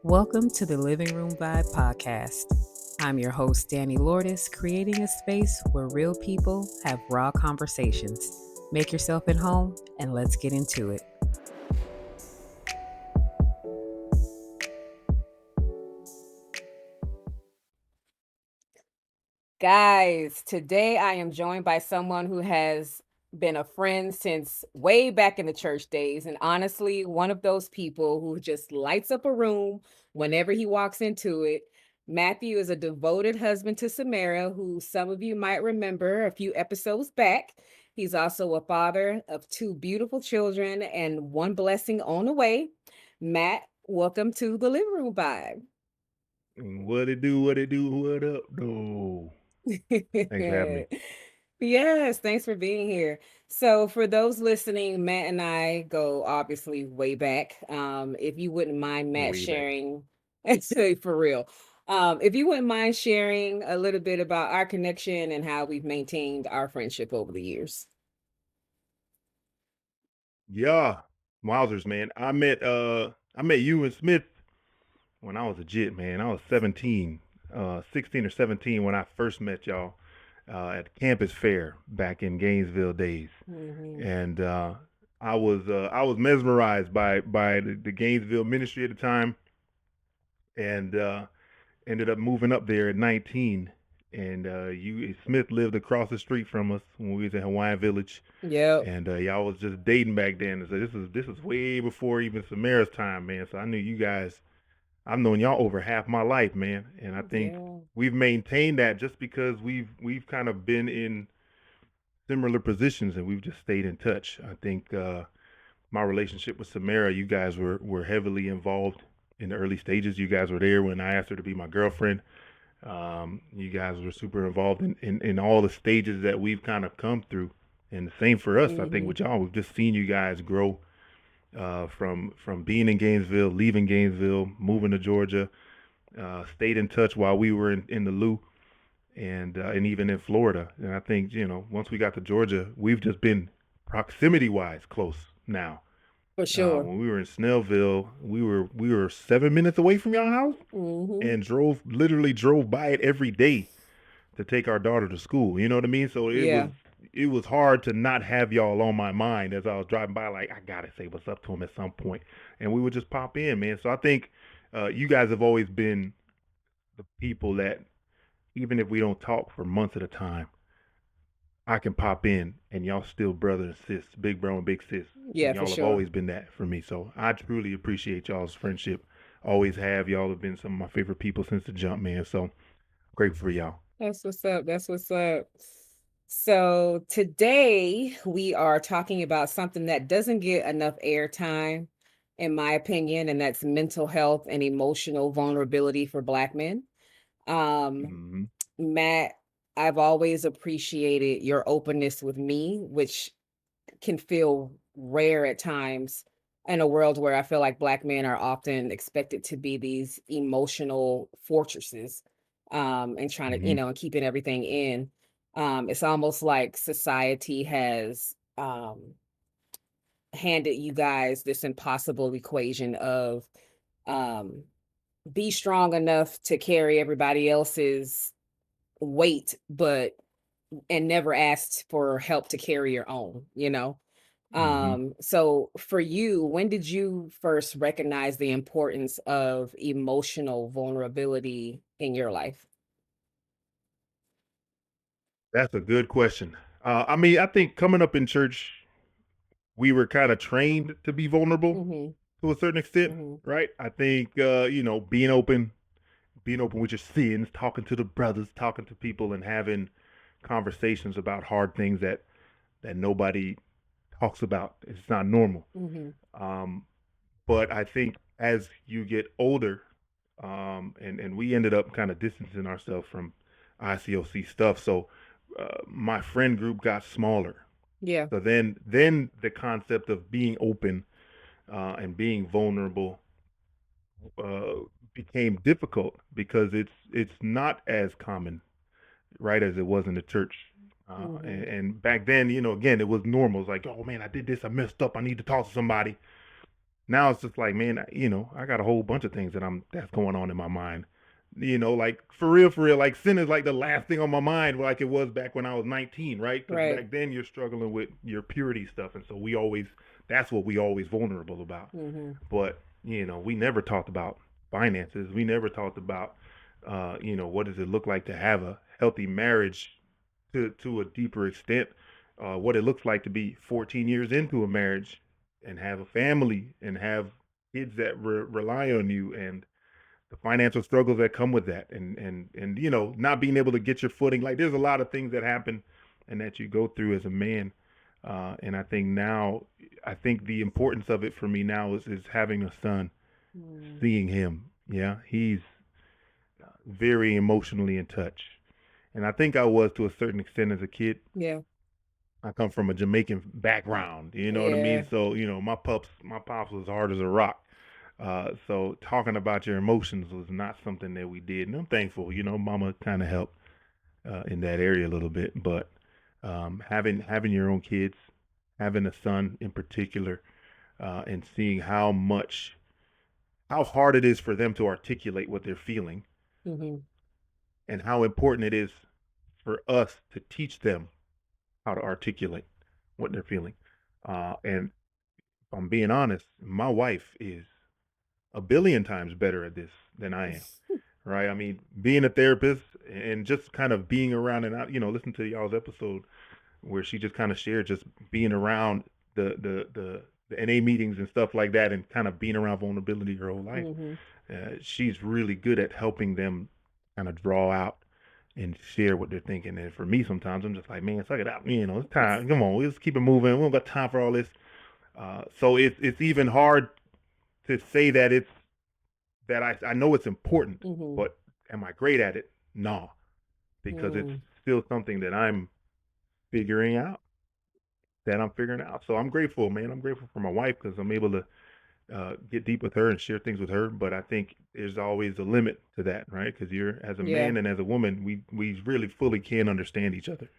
Welcome to the Living Room Vibe podcast. I'm your host, Danny Lourdes, creating a space where real people have raw conversations. Make yourself at home and let's get into it. Guys, today I am joined by someone who has been a friend since way back in the church days. And honestly, one of those people who just lights up a room whenever he walks into it. Matthew is a devoted husband to Samara, who some of you might remember a few episodes back. He's also a father of two beautiful children and one blessing on the way. Matt, welcome to the Living Room Vibe. What it do, what up, though? Thanks for having me. Yes, thanks for being here. So, for those listening, Matt and I go obviously way back. If you wouldn't mind, Matt, Way back. sharing, actually for real, if you wouldn't mind sharing a little bit about our connection and how we've maintained our friendship over the years. Yeah. Wowzers, man. I met you and Smith when I was a jit, man. I was 17, 16 or 17 when I first met y'all at campus fair back in Gainesville days. Mhm. And I was mesmerized by the Gainesville ministry at the time, and ended up moving up there at 19. And you Smith lived across the street from us when we was in Hawaiian Village, Yep. and y'all was just dating back then. So this is way before even Samara's time, man. So I knew you guys. I've known y'all over half my life, man, and I think Yeah. we've maintained that just because we've kind of been in similar positions and we've just stayed in touch. I think my relationship with Samara, you guys were heavily involved in the early stages. You guys were there when I asked her to be my girlfriend. You guys were super involved in all the stages that we've kind of come through. And the same for us, I think, Hmm. with y'all. We've just seen you guys grow from being in Gainesville, leaving Gainesville, moving to Georgia, stayed in touch while we were in the Lou and even in Florida. And I think, once we got to Georgia, we've just been proximity wise close now. For sure. When we were in Snellville, we were 7 minutes away from your house Hmm. and literally drove by it every day to take our daughter to school. You know what I mean? So it was Yeah, it was hard to not have y'all on my mind as I was driving by. Like, I gotta say what's up to him at some point, and we would just pop in, man. So I think you guys have always been the people that, even if we don't talk for months at a time, I can pop in and y'all still brother and sis, big bro and big sis, yeah, and for y'all have sure. always been that for me. So I truly appreciate y'all's friendship. Always have. Y'all have been some of my favorite people since the jump, man. So grateful for y'all. That's what's up. That's what's up. So today we are talking about something that doesn't get enough airtime, in my opinion, and that's mental health and emotional vulnerability for Black men. Um, Hmm. Matt, I've always appreciated your openness with me, which can feel rare at times in a world where I feel like Black men are often expected to be these emotional fortresses, and trying to, Hmm. and keeping everything in. It's almost like society has handed you guys this impossible equation of um, be strong enough to carry everybody else's weight, but and never asked for help to carry your own. Hmm. So for you, when did you first recognize the importance of emotional vulnerability in your life? That's a good question. I mean, I think coming up in church, we were kind of trained to be vulnerable Mhm. to a certain extent, Mhm. right? I think being open with your sins, talking to the brothers, talking to people, and having conversations about hard things that nobody talks about. It's not normal. Mhm. Um, but I think as you get older, and we ended up kind of distancing ourselves from ICOC stuff. So my friend group got smaller. Yeah. So then the concept of being open and being vulnerable uh, became difficult because it's not as common, right, as it was in the church. And, Mhm. and back then, again, it was normal. It's like, oh man, I did this, I messed up, I need to talk to somebody. Now it's just like, man, I got a whole bunch of things that's going on in my mind. Like for real, like sin is like the last thing on my mind, like it was back when I was 19, right? Because Right. back then you're struggling with your purity stuff, and so that's what we always vulnerable about. Mhm. But we never talked about finances. We never talked about, what does it look like to have a healthy marriage to a deeper extent, what it looks like to be 14 years into a marriage and have a family and have kids that rely on you, and the financial struggles that come with that, and not being able to get your footing. Like there's a lot of things that happen and that you go through as a man. And I think the importance of it for me now is having a son, Mm. seeing him. Yeah, he's very emotionally in touch, and I think I was to a certain extent as a kid. Yeah. I come from a Jamaican background, you know what I mean? Yeah. So, my pops was hard as a rock. So talking about your emotions was not something that we did. And I'm thankful, mama kind of helped in that area a little bit. But having your own kids, having a son in particular, and seeing how hard it is for them to articulate what they're feeling, Mhm. and how important it is for us to teach them how to articulate what they're feeling. And if I'm being honest, my wife is a billion times better at this than I am. Right? I mean, being a therapist and just kind of being around, and listen to y'all's episode where she just kind of shared just being around the NA meetings and stuff like that, and kind of being around vulnerability her whole life. Mhm. She's really good at helping them kind of draw out and share what they're thinking. And for me, sometimes I'm just like, man, suck it out. It's time. Come on, let's keep it moving. We don't got time for all this. So it's even hard to say that I know it's important, Mhm. but am I great at it? No, because it's Mm. still something that I'm figuring out. So I'm grateful, man. I'm grateful for my wife because I'm able to get deep with her and share things with her. But I think there's always a limit to that, right? Because you're as a Yeah. man and as a woman, we really fully can't understand each other.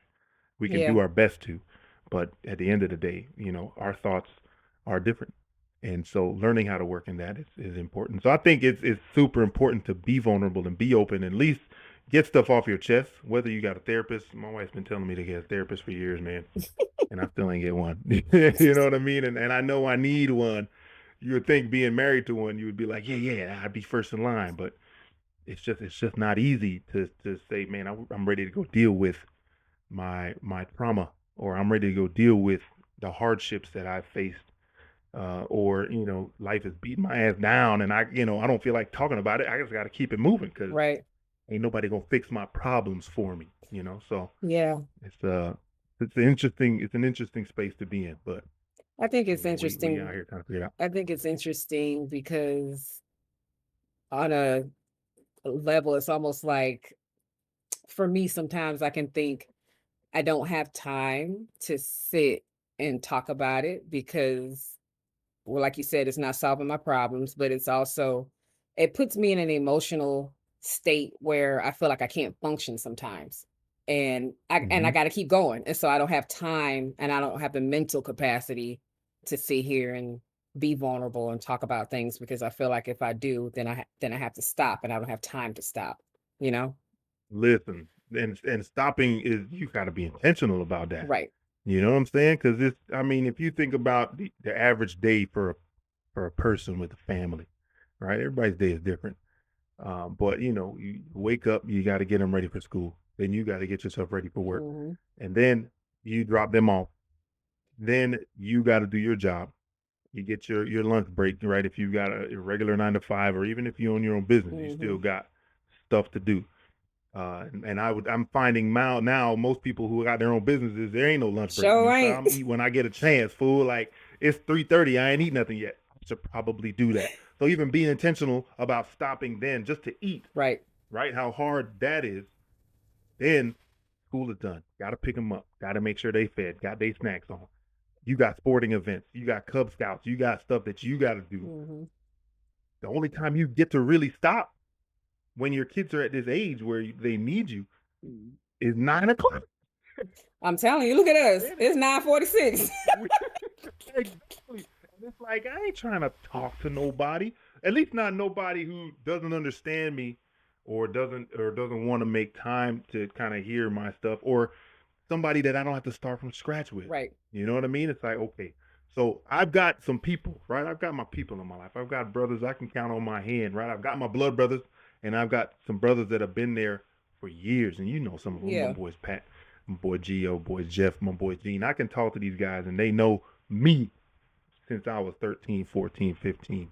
We can Yeah. do our best to, but at the end of the day, our thoughts are different. And so learning how to work in that is important. So I think it's super important to be vulnerable and be open, and at least get stuff off your chest, whether you got a therapist. My wife's been telling me to get a therapist for years, man, and I still ain't get one. You know what I mean? And I know I need one. You would think being married to one, you would be like, yeah, yeah, I'd be first in line. But it's just not easy to say, man, I'm ready to go deal with my trauma, or I'm ready to go deal with the hardships that I've faced, or life is beating my ass down, and I don't feel like talking about it. I just got to keep it moving because Right. ain't nobody gonna fix my problems for me. So Yeah. it's uh it's an interesting space to be in, but I think it's we out interesting. here trying to figure it out. I think it's interesting because on a level, it's almost like for me, sometimes I can think I don't have time to sit and talk about it because, well, like you said, it's not solving my problems, but it's also, it puts me in an emotional state where I feel like I can't function sometimes. And I Hmm. got to keep going. And so I don't have time and I don't have the mental capacity to sit here and be vulnerable and talk about things because I feel like if I do, then I have to stop and I don't have time to stop, you know? Listen, and stopping is, you got to be intentional about that. Right. You know what I'm saying? Because I mean, if you think about the average day for a person with a family, right? Everybody's day is different. But you wake up, you got to get them ready for school. Then you got to get yourself ready for work, Hmm. and then you drop them off. Then you got to do your job. You get your lunch break, right? If you've got a regular 9 to 5, or even if you own your own business, you Hmm. still got stuff to do. And I'm finding now most people who got their own businesses, there ain't no lunch break. Sure You so ain't. I'm eat when I get a chance, fool. Like it's 3:30, I ain't eat nothing yet. I should probably do that. So even being intentional about stopping then just to eat, Right. right? How hard that is. Then school is done. Got to pick them up. Got to make sure they fed. Got their snacks on. You got sporting events. You got Cub Scouts. You got stuff that you got to do. Hmm. The only time you get to really stop when your kids are at this age where they need you is 9 o'clock. I'm telling you, look at us. And It's 9:46. exactly. It's like I ain't trying to talk to nobody. At least not nobody who doesn't understand me or doesn't want to make time to kind of hear my stuff or somebody that I don't have to start from scratch with. Right. You know what I mean? It's like, okay, so I've got some people, right? I've got my people in my life. I've got brothers I can count on my hand, right? I've got my blood brothers, and I've got some brothers that have been there for years. And you know some of them, my Yeah. boys Pat, my boy Gio, boy Jeff, my boy Gene. I can talk to these guys, and they know me since I was 13, 14, 15,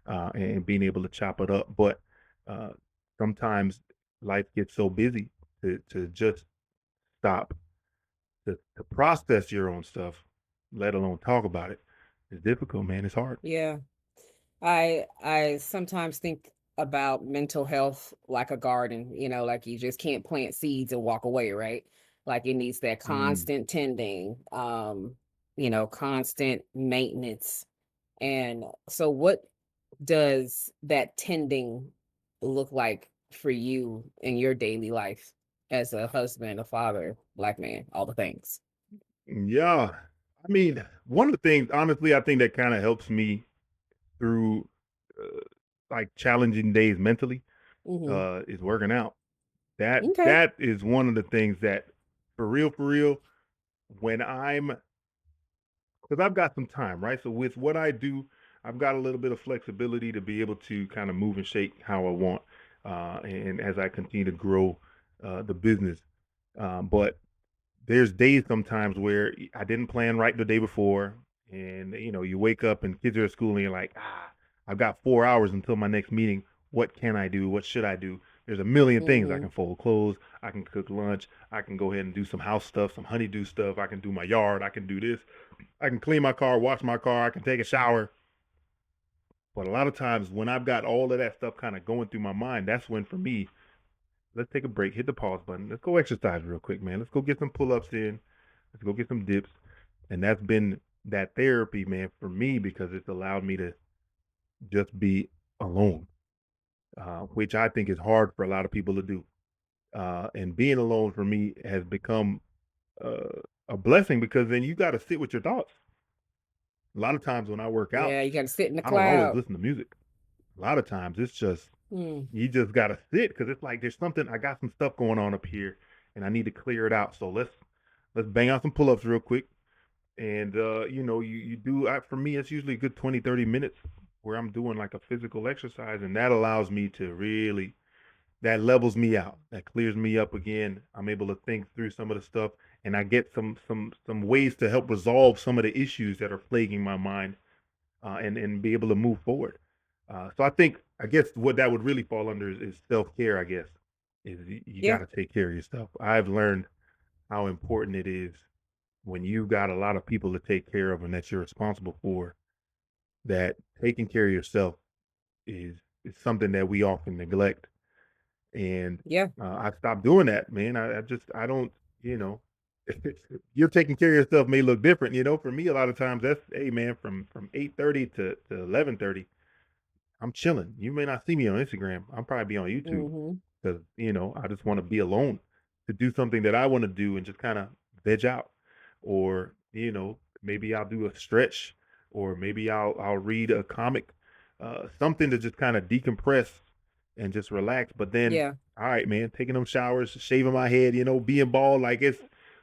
and being able to chop it up. But uh, sometimes life gets so busy to just stop to process your own stuff, let alone talk about it, is difficult, man. It's hard. Yeah. I sometimes think about mental health like a garden, like you just can't plant seeds and walk away, right? Like it needs that Mm. constant tending, constant maintenance. And so what does that tending look like for you in your daily life as a husband, a father, black man, all the things? Yeah. I mean, one of the things, honestly, I think that kind of helps me through uh, like challenging days mentally Mhm. is working out. That Okay. that is one of the things that, for real, when I'm because I've got some time, right? So with what I do, I've got a little bit of flexibility to be able to kind of move and shake how I want, and as I continue to grow the business. But there's days sometimes where I didn't plan right the day before, and you wake up and kids are at school, and you're like, I've got 4 hours until my next meeting. What can I do? What should I do? There's a million things. I Mhm. can fold clothes. I can cook lunch. I can go ahead and do some house stuff, some honeydew stuff. I can do my yard. I can do this. I can clean my car, wash my car. I can take a shower. But a lot of times when I've got all of that stuff kind of going through my mind, that's when for me, let's take a break, hit the pause button. Let's go exercise real quick, man. Let's go get some pull ups in. Let's go get some dips. And that's been that therapy, man, for me because it's allowed me to just be alone, which I think is hard for a lot of people to do. And being alone for me has become uh, a blessing because then you got to sit with your thoughts. A lot of times when I work out, Yeah, you gotta sit in the I don't always cloud. listen to music. A lot of times it's just Mm. you just gotta sit because it's like there's something I got some stuff going on up here and I need to clear it out. So let's bang out some pull-ups real quick. And you do for me it's usually a good 20, 30 minutes where I'm doing like a physical exercise and that allows me to really that levels me out. That clears me up again. I'm able to think through some of the stuff and I get some ways to help resolve some of the issues that are plaguing my mind and be able to move forward. So I guess what that would really fall under is self care. I guess is you got Yeah. to take care of yourself. I've learned how important it is when you got a lot of people to take care of and that you're responsible for. That taking care of yourself is something that we often neglect, and Yeah. I've stopped doing that, man. I don't you know. You're taking care of yourself may look different, For me, a lot of times that's hey man, from 8:30 to 11:30, I'm chilling. You may not see me on Instagram. I'll probably be on YouTube Mhm. because I just want to be alone to do something that I want to do and just kind of veg out, or maybe I'll do a stretch, or maybe I'll read a comic, something to just kind of decompress and just relax. But then, Yeah. all right, man, taking them showers, shaving my head, being bald, like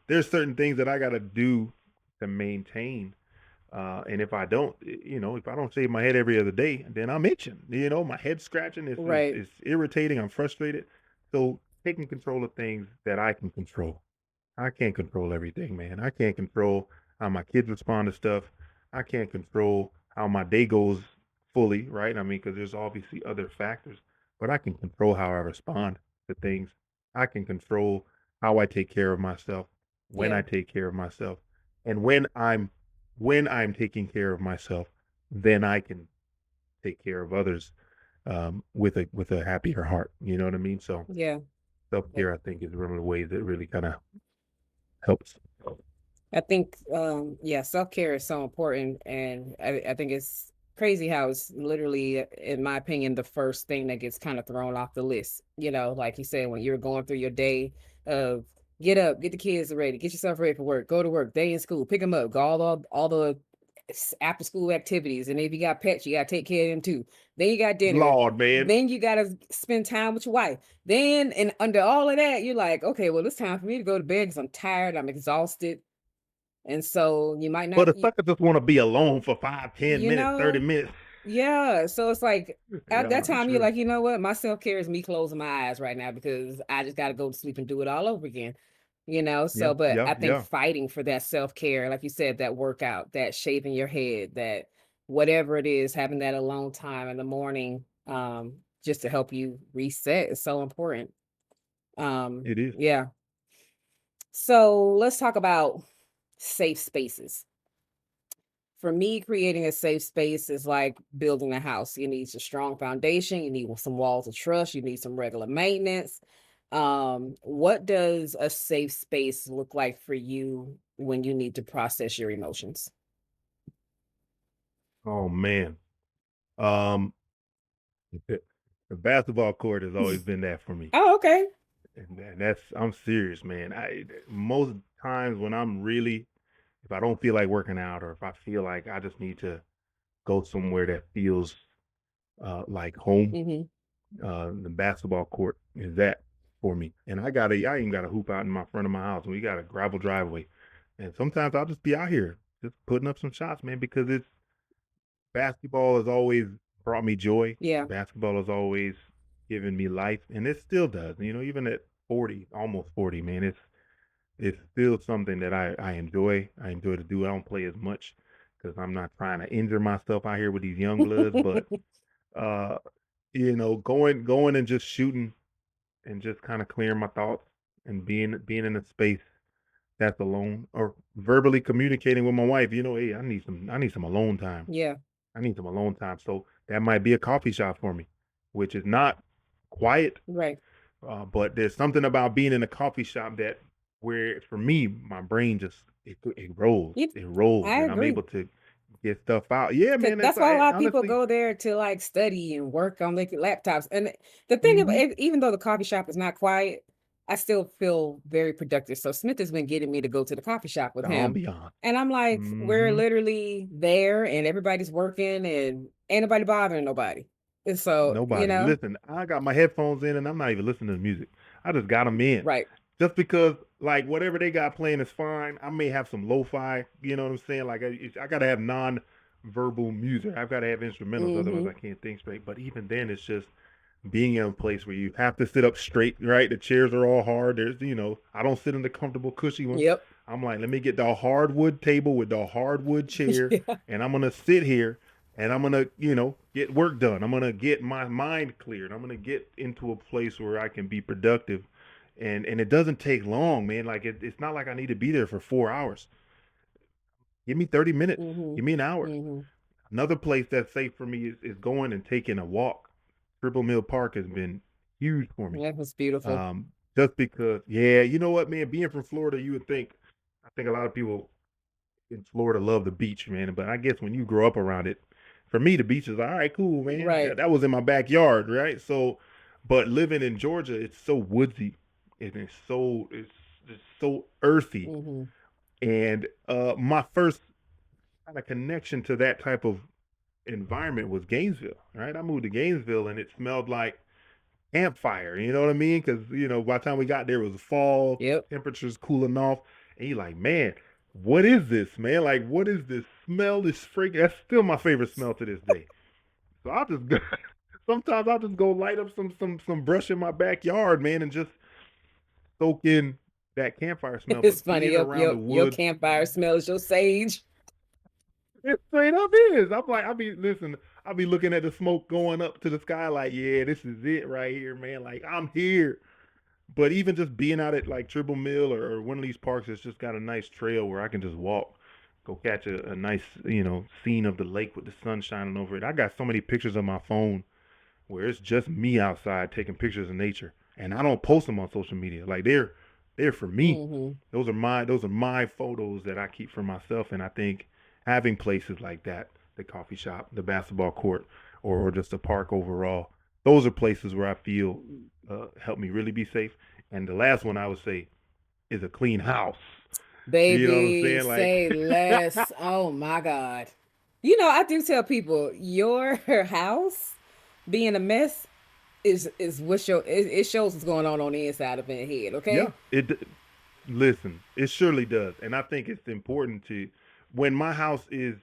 there's certain things that I got to do to maintain and if I don't shave my head every other day, then I'm itching. My head's scratching. It's, it's, Right. it's irritating. I'm frustrated. So taking control of things that I can control. I can't control everything, man. I can't control how my kids respond to stuff. I can't control how my day goes fully, right? I mean, because there's obviously other factors, but I can control how I respond to things. I can control how I take care of myself, when I Yeah. take care of myself, and when I'm taking care of myself, then I can take care of others with a happier heart. You know what I mean? So Yeah. self I care, I think, is one of the ways that really kind of helps. I think, yeah, self-care is so important, and I think it's crazy how it's literally, in my opinion, the first thing that gets kind of thrown off the list. Like you said, when you're going through your day of get up, get the kids ready, get yourself ready for work, go to work, they in school, pick them up, go all the after school activities, and if you got pets, you gotta take care of them too. Then you got dinner. Lord, man. Then you gotta spend time with your wife. Then, and under all of that, you're like, okay, well, it's time for me to go to bed because I'm tired, I'm exhausted, and so you might But not, a sucker just wanna be alone for 5, 10 you minutes, 30 know, minutes. yeah. So it's like at that Yeah, time, you're true. like, you know what, my self care is me closing my eyes right now because I just got to go to sleep and do it all over again. Yeah, So, but yeah, I think yeah. fighting for that self care, like you said, that workout, that shaving your head, that whatever it is, having that alone time in the morning, just to help you reset is so important. It is. Yeah. So let's talk about safe spaces. For me, creating a safe space is like building a house. You need a strong foundation, you need some walls of trust, you need some regular maintenance. What does a safe space look like for you when you need to process your emotions? Oh, man. Um, the basketball court has always been that for me, Oh, okay. and that's I'm serious, man. I most times when I'm really if I don't feel like working out or if I feel like I just need to go somewhere that feels, like home, Hmm. the basketball court is that for me, and I even got a hoop out in my front of my house, and we got a gravel driveway, and sometimes I'll just be out here just putting up some shots, man, because it's basketball has always brought me joy. Yeah, Basketball has always given me life, and it still does. You know, even at 40, almost 40, man, it's still something that I enjoy. I enjoy to do. I don't play as much because I'm not trying to injure myself out here with these young bloods, but uh, going and just shooting and just kind of clearing my thoughts and being in a space that's alone or verbally communicating with my wife. Hey, I need some alone time. yeah, I need some alone time. So that might be a coffee shop for me, which is not quiet, right. but there's something about being in a coffee shop that where for me, my brain just You, it rolls, I and I'm agree. able to get stuff out. Yeah, 'Cause man. It's that's why a lot of people honestly, go there to, like, study and work on their laptops, and the thing about hmm it, even though the coffee shop is not quiet, I still feel very productive. So Smith has been getting me to go to the coffee shop with the him, ambiance. and I'm like, we're Hmm literally there and everybody's working and ain't nobody bothering nobody. And so, Nobody. Listen, I got my headphones in and I'm not even listening to music. I just got them in. right. Just because, like, whatever they got playing is fine. I may have some lo-fi, you know what I'm saying? Like, I got to have non-verbal music. I've got to have instrumentals, otherwise I Mhm. can't think straight. But even then, it's just being in a place where you have to sit up straight, right? The chairs are all hard. I don't sit in the comfortable, cushy ones. Yep. I'm like, let me get the hardwood table with the hardwood chair, Yeah. and I'm gonna sit here and I'm gonna, get work done. I'm gonna get my mind cleared. I'm gonna get into a place where I can be productive, and it doesn't take long, man. Like it's not like I need to be there for 4 hours. Give me 30 minutes. Mhm. Give me an hour. Mhm. Another place that's safe for me is going and taking a walk. Triple Mill Park has been huge for me. That was beautiful. Just because, yeah, you know what, man, being from Florida, I think a lot of people in Florida love the beach, man. But I guess when you grow up around it, for me, the beach is all right, cool, man. Right. That was in my backyard, right? So, but living in Georgia, it's so woodsy and it's so earthy. Mhm. And my first kind of connection to that type of environment was Gainesville, right? I moved to Gainesville and it smelled like campfire. You know what I mean? Because by the time we got there, it was fall, Yep. temperatures cooling off, and you're like, man, what is this, man? Like, what is this smell? This freaking that's still my favorite smell to this day. So I'll just go, sometimes I'll just go light up some brush in my backyard, man, and just soak in that campfire smell. It's But funny. being around the Your woods, campfire smells your sage. it straight up is. I'm like, I'll be looking at the smoke going up to the sky, like, yeah, this is it right here, man. Like, I'm here. But even just being out at like Triple Mill or one of these parks that's just got a nice trail where I can just walk, go catch a nice, scene of the lake with the sun shining over it. I got so many pictures on my phone where it's just me outside taking pictures of nature. And I don't post them on social media. Like they're for me. Mhm. Those are my photos that I keep for myself. And I think having places like that, the coffee shop, the basketball court, or just the park overall, those are places where I feel help me really be safe. And the last one I would say is a clean house. You know what I'm Baby, saying? Like say less. Oh my God. I do tell people your house being a mess is what it shows what's going on the inside of your head. Yeah, Okay. listen, it surely does, and I think it's important to when my house is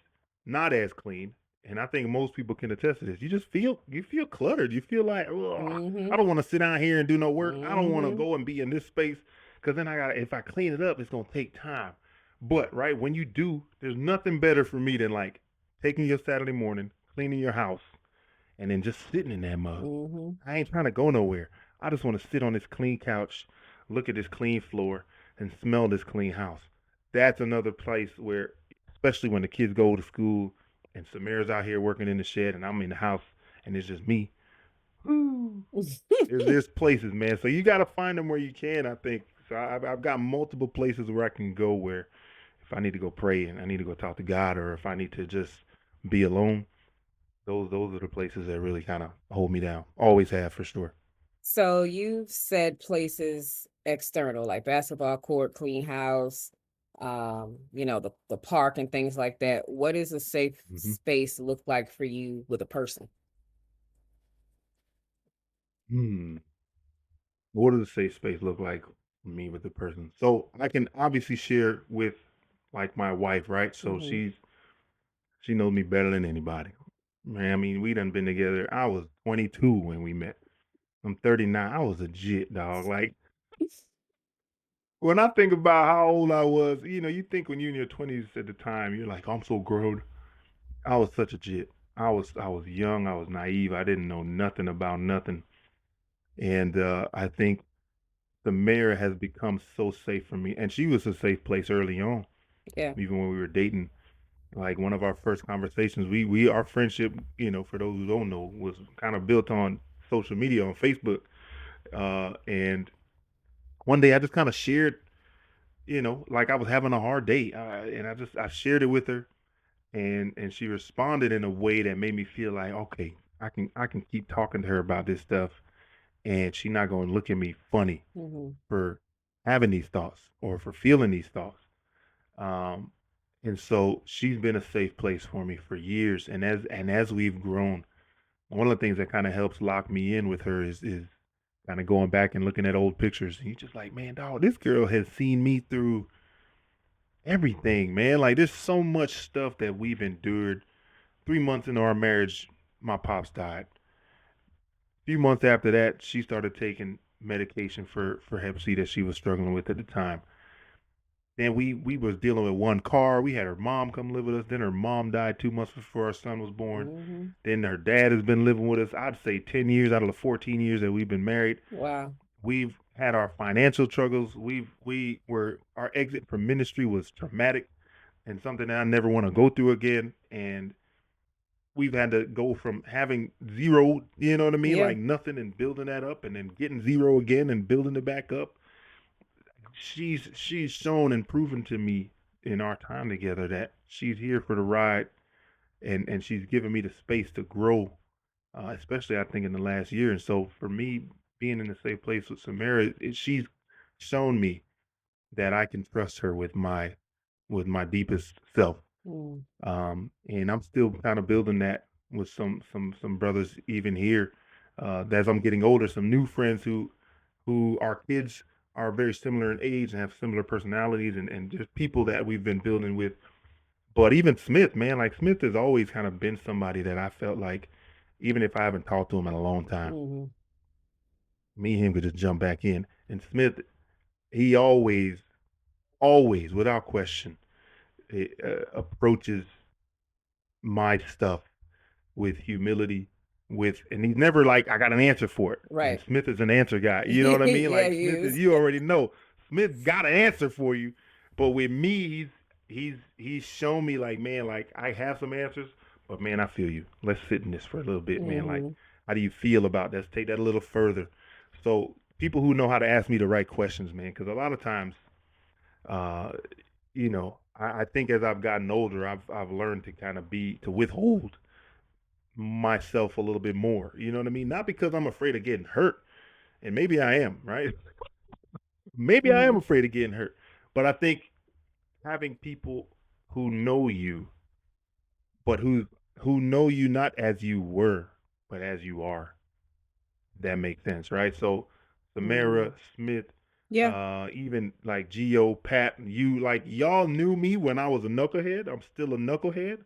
not as clean, and I think most people can attest to this. You feel cluttered. You feel like, "Ugh, I Mm-hmm. don't want to sit down here and do no work. I don't want to Mm-hmm. go and be in this space because then I got if I clean it up, it's gonna take time." But right when you do, there's nothing better for me than like taking your Saturday morning, cleaning your house, and then just sitting in that mug. Mm-hmm. I ain't trying to go nowhere. I just want to sit on this clean couch, look at this clean floor, and smell this clean house. That's another place where, especially when the kids go to school and Samira's out here working in the shed and I'm in the house and it's just me. Woo. There's places, man. So you got to find them where you can, I think. So I've got multiple places where I can go where if I need to go pray and I need to go talk to God or if I need to just be alone, those are the places that really kind of hold me down. Always have for sure. So you've said places external, like basketball court, clean house, the park and things like that. What does a safe Hmm. space look like for you with a person? Hmm. What does a safe space look like for me with the person? So I can obviously share with like my wife, right? So Hmm. she knows me better than anybody. Man, I mean, we done been together. I was 22 when we met. I'm 39. I was a jit, dog. Like when I think about how old I was, you think when you're in your 20s at the time, you're like, I'm so grown. I was such a jit. I was young. I was naive. I didn't know nothing about nothing. And I think the mayor has become so safe for me, and she was a safe place early on, Yeah. even when we were dating. Like one of our first conversations, we our friendship, for those who don't know, was kind of built on social media on Facebook. And one day I just kind of shared, like I was having a hard day, and I shared it with her, and she responded in a way that made me feel like, okay, I can keep talking to her about this stuff, and she's not going to look at me funny Hmm. for having these thoughts or for feeling these thoughts. Um, and so she's been a safe place for me for years. And as we've grown, one of the things that kind of helps lock me in with her is kind of going back and looking at old pictures. And you're just like, man, dog, this girl has seen me through everything, man. Like there's so much stuff that we've endured. 3 months into our marriage, my pops died. A few months after that, she started taking medication for Hep C that she was struggling with at the time. Then we was dealing with one car. We had her mom come live with us. Then her mom died 2 months before our son was born. Hmm. Then her dad has been living with us. I'd say 10 years out of the 14 years that we've been married. Wow. We've had our financial struggles. We were our exit from ministry was traumatic and something that I never want to go through again. And we've had to go from having zero, you know what I mean, Yeah. like nothing, and building that up, and then getting zero again and building it back up. She's shown and proven to me in our time together that she's here for the ride, and she's given me the space to grow, especially I think in the last year. And so for me, being in the same place with Samara, she's shown me that I can trust her with my deepest self. Mm. And I'm still kind of building that with some brothers even here. As I'm getting older, some new friends who our kids are very similar in age and have similar personalities and just people that we've been building with. But even Smith, man, like Smith has always kind of been somebody that I felt like, even if I haven't talked to him in a long time, Hmm. me and him could just jump back in. And Smith, he always, without question, approaches my stuff with humility, and he's never like, I got an answer for it. And Right. Smith is an answer guy. You know what I mean? Yeah, Like he Smith is, is. you already know, Smith got an answer for you. But with me, he's shown me like, man, like I have some answers, but man, I feel you. Let's sit in this for a little bit, man. Like, Hmm. how do you feel about this? Take that a little further. So people who know how to ask me the right questions, man, because a lot of times, uh, I think as I've gotten older, I've learned to kind of to withhold myself a little bit more. You know what I mean? Not because I'm afraid of getting hurt, and maybe I am, right? Maybe I am Hmm. afraid of getting hurt, but I think having people who know you but who know you not as you were, but as you are. That makes sense, right? So Mm. Samara, Smith, Yeah. even like Geo, Pat, you like y'all knew me when I was a knucklehead. I'm still a knucklehead,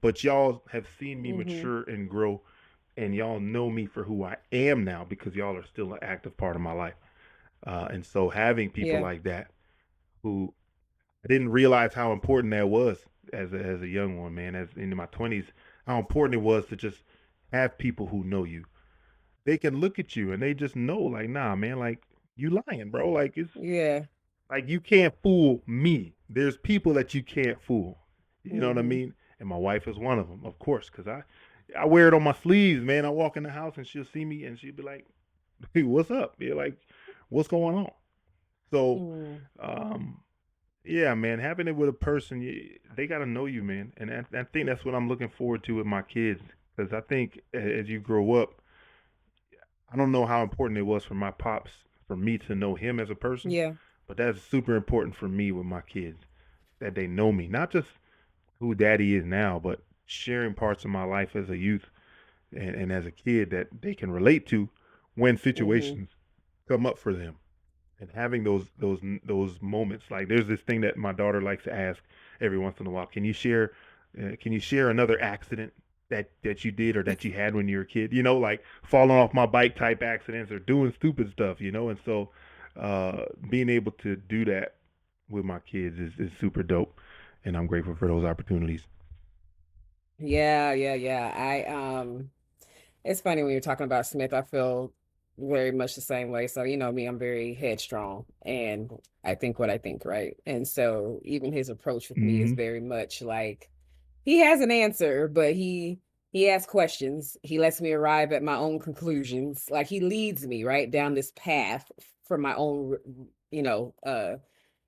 but y'all have seen me Mhm. mature and grow, and y'all know me for who I am now because y'all are still an active part of my life. And so having people Yeah. like that who I didn't realize how important that was as a young one, man, as in my 20s, how important it was to just have people who know you. They can look at you and they just know, like, nah, man, like you lying, bro. Like it's Yeah. like you can't fool me. There's people that you can't fool. You know what I Mhm. mean? And my wife is one of them, of course, because I wear it on my sleeves, man. I walk in the house and she'll see me and she'll be like, "Hey, what's up?" You're like, "What's going on?" So, Mm. um, yeah, man, having it with a person, they got to know you, man. And I think that's what I'm looking forward to with my kids. Because I think as you grow up, I don't know how important it was for my pops for me to know him as a person, Yeah. but that's super important for me with my kids that they know me, not just who daddy is now, but sharing parts of my life as a youth and as a kid that they can relate to when Mhm. situations come up for them and having those moments. Like there's this thing that my daughter likes to ask every once in a while. Can you share another accident that you did or that you had when you were a kid? You know, like falling off my bike type accidents or doing stupid stuff. You know, and so being able to do that with my kids is super dope, and I'm grateful for those opportunities. Yeah, yeah, yeah. It's funny when you're talking about Smith, I feel very much the same way. So, you know me, I'm very headstrong and I think what I think, right? And so even his approach with me is Hmm. very much like he has an answer, but he asks questions. He lets me arrive at my own conclusions. Like he leads me right down this path for my own, you know,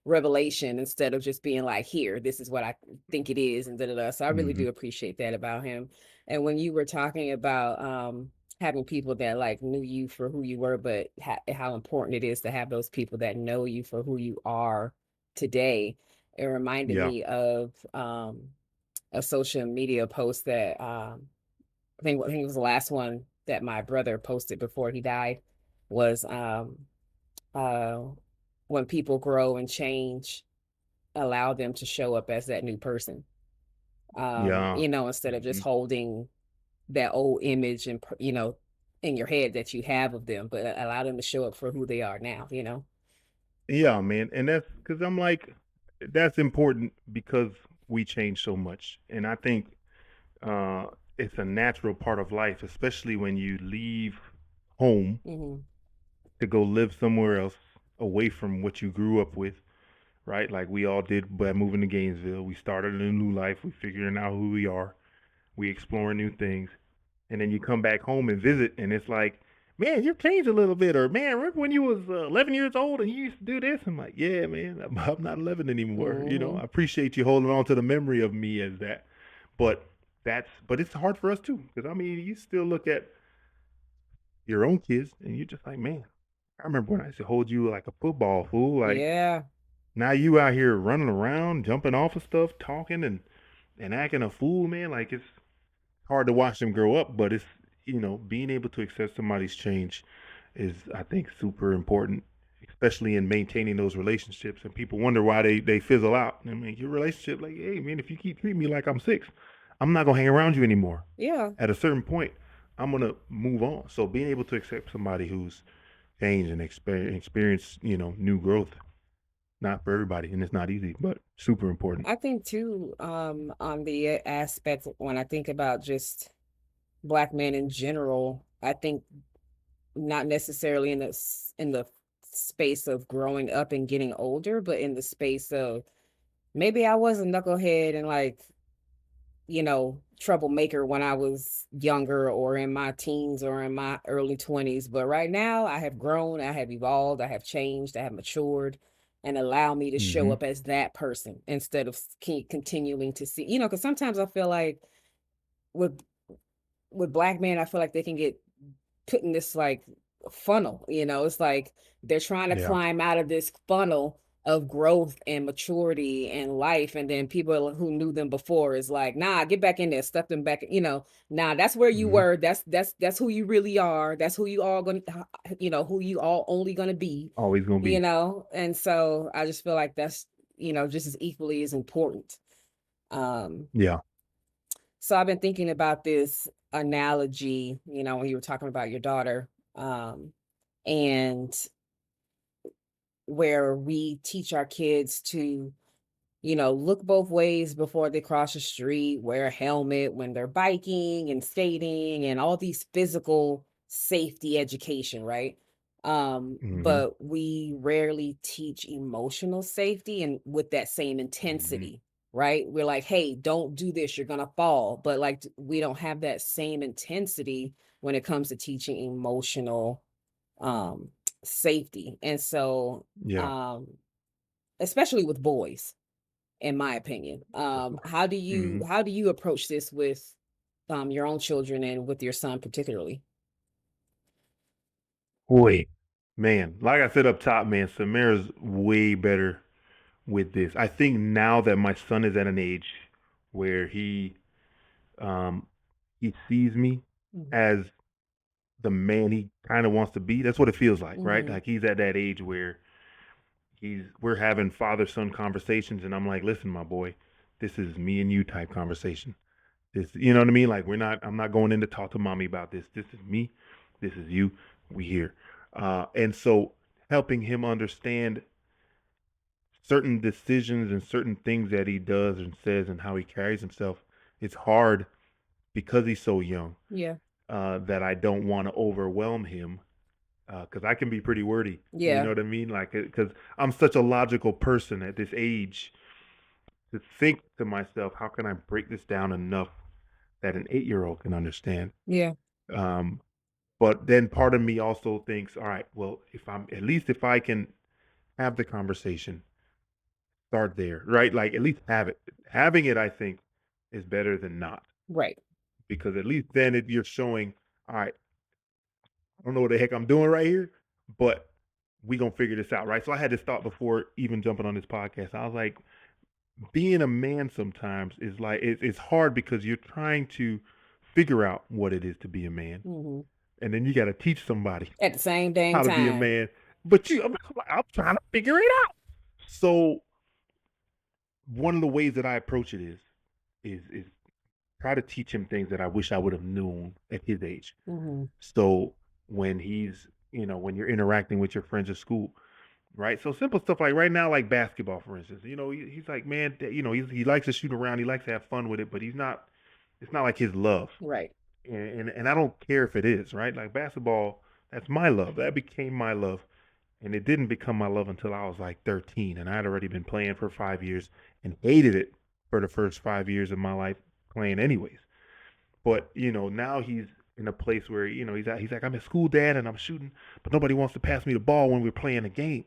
revelation instead of just being like, here, this is what I think it is, and da da da. So I really Hmm. do appreciate that about him. And when you were talking about having people that like knew you for who you were, but how important it is to have those people that know you for who you are today, it reminded Yeah. me of a social media post that I think it was the last one that my brother posted before he died was uh when people grow and change, allow them to show up as that new person. Yeah. You know, instead of just Hmm. holding that old image and you know, in your head that you have of them, but allow them to show up for who they are now, you know. Yeah, man. And that's because I'm like, that's important because we change so much. And I think uh, it's a natural part of life, especially when you leave home Mhm. to go live somewhere else away from what you grew up with, right? Like we all did by moving to Gainesville. We started a new life. We figuring out who we are. We exploring new things. And then you come back home and visit, and it's like, man, you've changed a little bit, or man, remember when you was 11 years old and you used to do this? I'm like, yeah, man, I'm not 11 anymore. You know, I Mhm. appreciate you holding on to the memory of me as that, but but it's hard for us too, because I mean, you still look at your own kids and you're just like, man, I remember when I used to hold you like a football fool. Like Yeah. now you out here running around, jumping off of stuff, talking and acting a fool, man. Like it's hard to watch them grow up, but it's being able to accept somebody's change is I think super important, especially in maintaining those relationships. And people wonder why they fizzle out. I mean, your relationship, like, hey man, if you keep treating me like I'm six, I'm not gonna hang around you anymore. Yeah. At a certain point, I'm gonna move on. So being able to accept somebody who's changed and experience new growth, not for everybody, and it's not easy, but super important. I think too, on the aspect when I think about just black men in general, I think not necessarily in in the space of growing up and getting older, but in the space of maybe I was a knucklehead and like, you know, troublemaker when I was younger or in my teens or in my early 20s. But right now, I have grown, I have evolved, I have changed, I have matured, and allow me to show Hmm. up as that person instead of keep continuing to see, you know, because sometimes I feel like with black men, I feel like they can get put in this like funnel, you know, it's like they're trying to Yeah. climb out of this funnel of growth and maturity and life, and then people who knew them before is like, "Nah, get back in there, stuff them back," "Nah, that's where you Mhm. were. That's who you really are. That's who you all gonna who you all only gonna be." Always gonna be. And so I just feel like that's, just as equally as important. Um, Yeah. so I've been thinking about this analogy, when you were talking about your daughter, and where we teach our kids to, look both ways before they cross the street, wear a helmet when they're biking and skating, and all these physical safety education, right? Mhm. But we rarely teach emotional safety and with that same Mhm. intensity, right? We're like, hey, don't do this, you're gonna fall. But like we don't have that same intensity when it comes to teaching emotional um safety. And so Yeah. um especially with boys, in my opinion. How do you Mhm. how do you approach this with your own children and with your son particularly? Boy, man, like I said up top, man, Samara's way better with this. I think now that my son is at an age where um he sees me Mhm. as the man he kind of wants to be. That's what it feels like, right? Mhm. Like he's at that age where we're having father son conversations, and I'm like, listen, my boy, this is me and you type conversation. This, you know what I mean? Like I'm not going in to talk to mommy about this. This is me. This is you. We here. And so helping him understand certain decisions and certain things that he does and says and how he carries himself, it's hard because he's so young, Yeah. that I don't want to overwhelm him, because I can be pretty wordy. You know Yeah. what I mean? Like, because I'm such a logical person at this age to think to myself, how can I break this down enough that an 8-year-old can understand? Yeah. Um, but then part of me also thinks, all right, well, if I'm at least if I can have the conversation, start there, right? Like at least have it. Having it, I think, is better than not, Right. because at least then you're showing, all right, I don't know what the heck I'm doing right here, but we gonna figure this out, right? So I had this thought before even jumping on this podcast. I was like, being a man sometimes is like it's hard because you're trying to figure out what it is to be a man, Mhm. and then you got to teach somebody At the same dang how to be a time. man. But I'm trying to figure it out. So one of the ways that I approach it is try to teach him things that I wish I would have known at his age. Mhm. So when when you're interacting with your friends at school, right? So simple stuff like right now, like basketball, for instance. He's like, man, he likes to shoot around, he likes to have fun with it, but he's not. It's not like his love, Right. and I don't care if it is, right? Like basketball, that's my love. That became my love, and it didn't become my love until I was like 13, and I had already been playing for 5 years and hated it for the first 5 years of my life playing, anyways. But now he's in a place where he's like, I'm at school, dad, and I'm shooting, but nobody wants to pass me the ball when we're playing a game.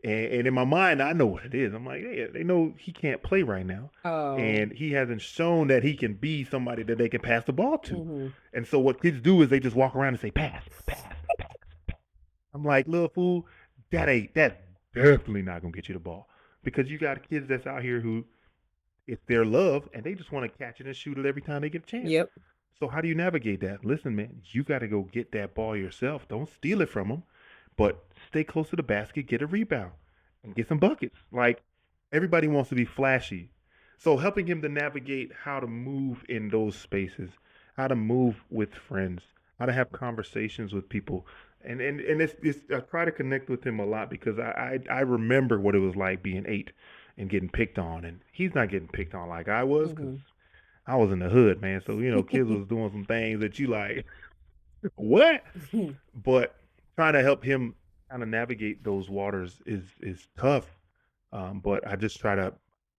And in my mind, I know what it is. I'm like, hey, they know he can't play right now. Oh. And he hasn't shown that he can be somebody that they can pass the ball to. Mhm. And so what kids do is they just walk around and say, pass, pass. I'm like, little fool, that's definitely not gonna get you the ball. Because you got kids that's out here who it's their love and they just want to catch it and shoot it every time they get a chance. Yep. So how do you navigate that? Listen, man, you got to go get that ball yourself. Don't steal it from them, but stay close to the basket, get a rebound, and get some buckets. Like everybody wants to be flashy. So helping him to navigate how to move in those spaces, how to move with friends, how to have conversations with people. And it's I try to connect with him a lot because I remember what it was like being 8 and getting picked on, and he's not getting picked on like I was because Mhm. I was in the hood, man. So kids was doing some things that you like, what? But trying to help him kind of navigate those waters is tough. But I just try to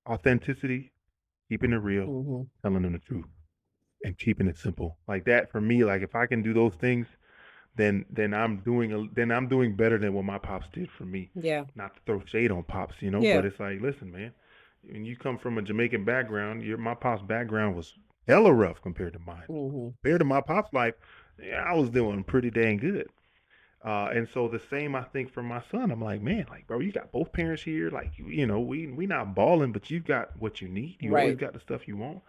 authenticity, keeping it real, Mhm. telling them the truth, and keeping it simple. Like that for me. Like if I can do those things, then I'm doing better than what my pops did for me. Yeah. Not to throw shade on pops, but Yeah. it's like, listen, man, when you come from a Jamaican background, my pop's background was hella rough compared to mine. Mhm. Compared to my pop's life, yeah, I was doing pretty dang good. And so the same, I think, for my son. I'm like, man, like, bro, you got both parents here. Like, you know, we not balling, but you got what you need. You always Right. got the stuff you want.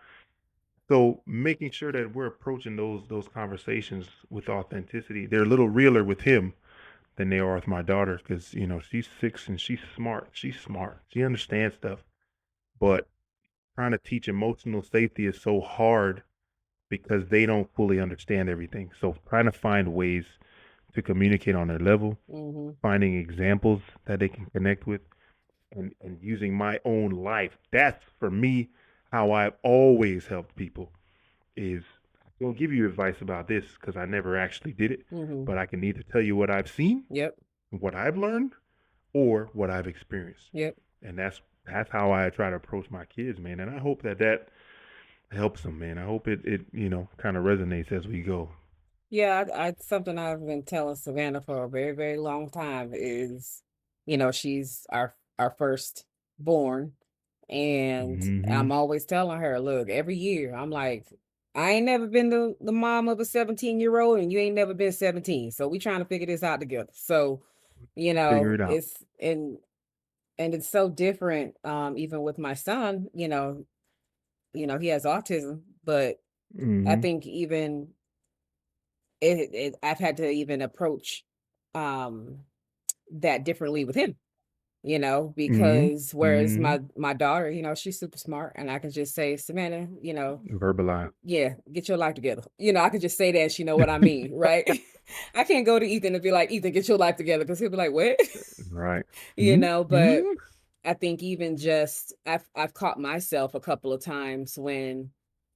So making sure that we're approaching those conversations with authenticity. They're a little realer with him than they are with my daughter, because you know she's 6 and she's smart. She's smart. She understands stuff, but trying to teach emotional safety is so hard because they don't fully understand everything. So trying to find ways to communicate on their level, Mhm. finding examples that they can connect with, and using my own life. That's for me how I've always helped people is I don't give you advice about this because I never actually did it, Mhm. but I can either tell you what I've seen, Yep. what I've learned, or what I've experienced. Yep. And that's how I try to approach my kids, man. And I hope that helps them, man. I hope it you know kind of resonates as we go. Yeah, something I've been telling Savannah for a very, very long time is, she's our first born, and Mm-hmm. I'm always telling her, look, every year I'm like, I ain't never been the mom of a 17-year-old, and you ain't never been 17. So we trying to figure this out together. So, Figure it out. it's and it's so different, even with my son, he has autism, but I Mm-hmm. think even I've had to even approach um that differently with him, Mm-hmm. because whereas Mm-hmm. my daughter, she's super smart, and I can just say, Savannah, Verbalize. yeah, get your life together. I can just say that and she know what I mean, right? I can't go to Ethan and be like, Ethan, get your life together, because he'll be like, what? Right. Mm-hmm. But Mm-hmm. I think even just I've caught myself a couple of times when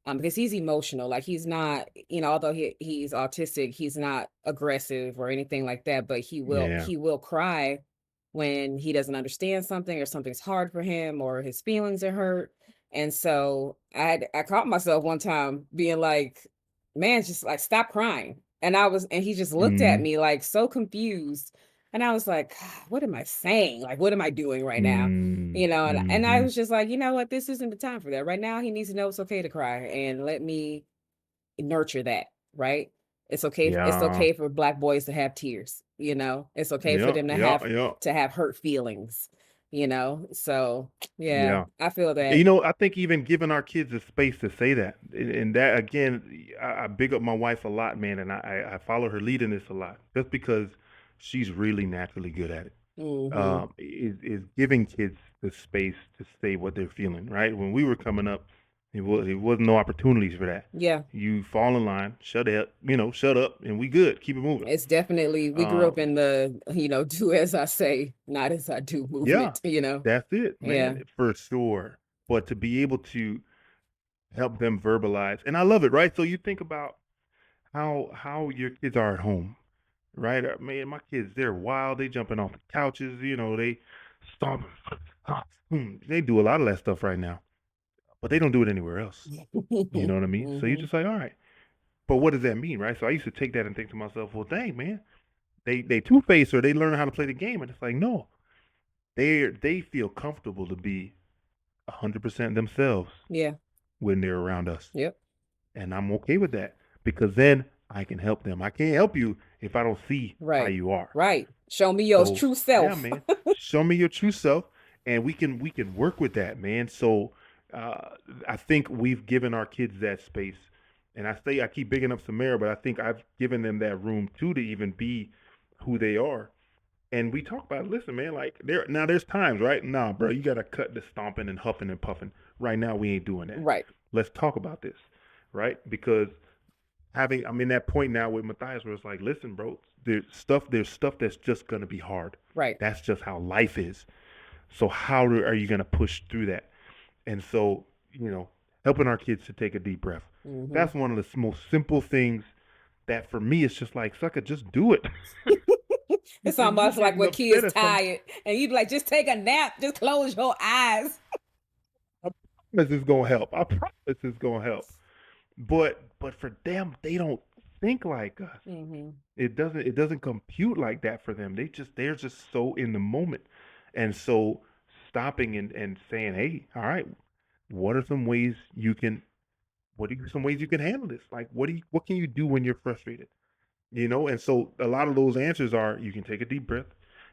because he's emotional. Like he's not, although he's autistic, he's not aggressive or anything like that, but he will Yeah. he will cry when he doesn't understand something or something's hard for him or his feelings are hurt. And so I caught myself one time being like, man, just like stop crying. And he just looked at Mm-hmm. me like so confused, and I was like, "God, what am I saying? Like, what am I doing right now?" And I Mm-hmm. was just like, you know what? This isn't the time for that. Right now, he needs to know it's okay to cry, and let me nurture that, right? It's Yeah. okay for Black boys to have tears, It's okay for Yeah. them Yeah. Yeah. to have hurt feelings, So, yeah, Yeah. I feel And, that. you know, I think even giving our kids a space to say that, and that again, I big up my wife a lot, man, and I follow her lead in this a lot, just because she's really naturally good at it. Mhm. Is giving kids the space to say what they're feeling. Right when we were coming up, it wasn't no opportunities for that. Yeah. You fall in line, shut up, you know, shut up, and we good. Keep it moving. It's definitely we grew up Um, in the, do as I say, not as I do yeah, movement. that's it, Yeah. man, for sure. But to be able to help them verbalize, and I love it, right? So you think about how your kids are at home, right? Man, my kids, they're wild. They jumping off the couches, you know, they stomping. They do a lot of that stuff right now, but they don't do it anywhere else. You know what I mean? So you're Mhm. just like, all right, but what does that mean, right? So I used to take that and think to myself, well, dang, man, they two faced or they learn how to play the game, and it's like, no, they feel comfortable to be 100% themselves Yeah. when they're around us. Yep. And I'm okay with that because then I can help them. I can't help you if I don't see how Right. you are. Right. Show me your So true yeah, self. man, show me your true self, and we can work with that, man. So uh, I think we've given our kids that space, and I keep bigging up Samara, but I think I've given them that room too to even be who they are. And we talk about, listen, man, like there's times, right? Nah, bro, you gotta cut the stomping and huffing and puffing. Right now, we ain't doing that. Right. Let's talk about this, right? Because I'm in that point now with Matthias where it's like, listen, bro, there's stuff that's just gonna be hard. Right. That's just how life is. So are you gonna push through that? And so, you know, helping our kids to take a deep breath. Mhm. That's one of the most simple things that for me it's just like, sucker, just do it. It's When you almost like getting when upset kids at some, tired and you be like, just take a nap, just close your eyes. I promise it's gonna help. I promise it's gonna help. But for them, they don't think like us. Mhm. It doesn't compute like that for them. They're just so in the moment. And so stopping and saying, hey, all right, what are some ways you can what are some ways you can handle this? Like what can you do when you're frustrated? And so a lot of those answers are you can take a deep breath,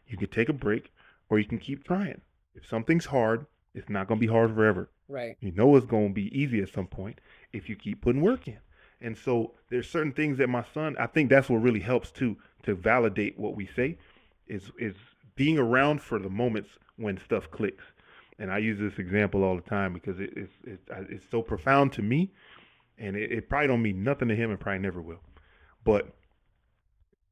you can take a break, or you can keep trying. If something's hard, it's not going to be hard forever. Right. You know it's going to be easy at some point if you keep putting work in. And so there's certain things that my son, I think that's what really helps too to validate what we say is being around for the moments when stuff clicks. And I use this example all the time because it's so profound to me, and it probably don't mean nothing to him, and probably never will. But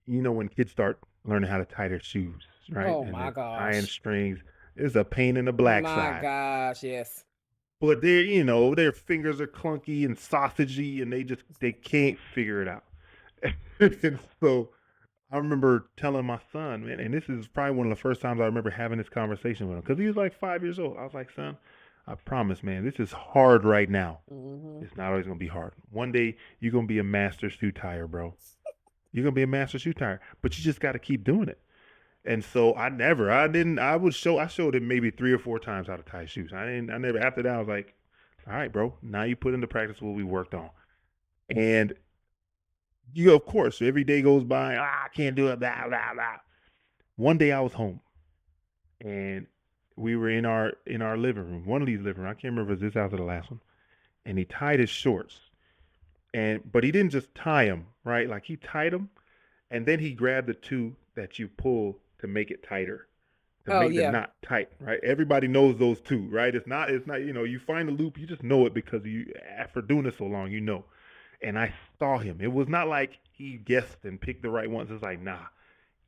when kids start learning how to tie their shoes, right? Oh And my they're tying gosh. strings, it's a pain in the black My side. gosh, yes. But their fingers are clunky and sausagey, and they can't figure it out. And so I remember telling my son, man, and this is probably one of the first times I remember having this conversation with him because he was like 5 years old. I was like, son, I promise, man, this is hard right now. Mhm. It's not always gonna be hard. One day you're gonna be a master shoe tire, bro. You're gonna be a master shoe tire, but you just got to keep doing it. And so I didn't, I showed him maybe 3 or 4 times how to tie shoes. I never, after that, I was like, all right, bro, now you put into practice what we worked on. And of course, every day goes by, I can't do it, blah, blah, blah. One day I was home and we were in our living room, one of these living rooms. I can't remember if it was this house or the last one. And he tied his shorts. But he didn't just tie them, right? Like he tied them and then he grabbed the two that you pull to make it tighter, to Oh make the yeah. knot tight, right? Everybody knows those two, right? It's not, you find a loop, you just know it because you after doing it so long, you know. And I saw him. It was not like he guessed and picked the right ones. It's like, nah,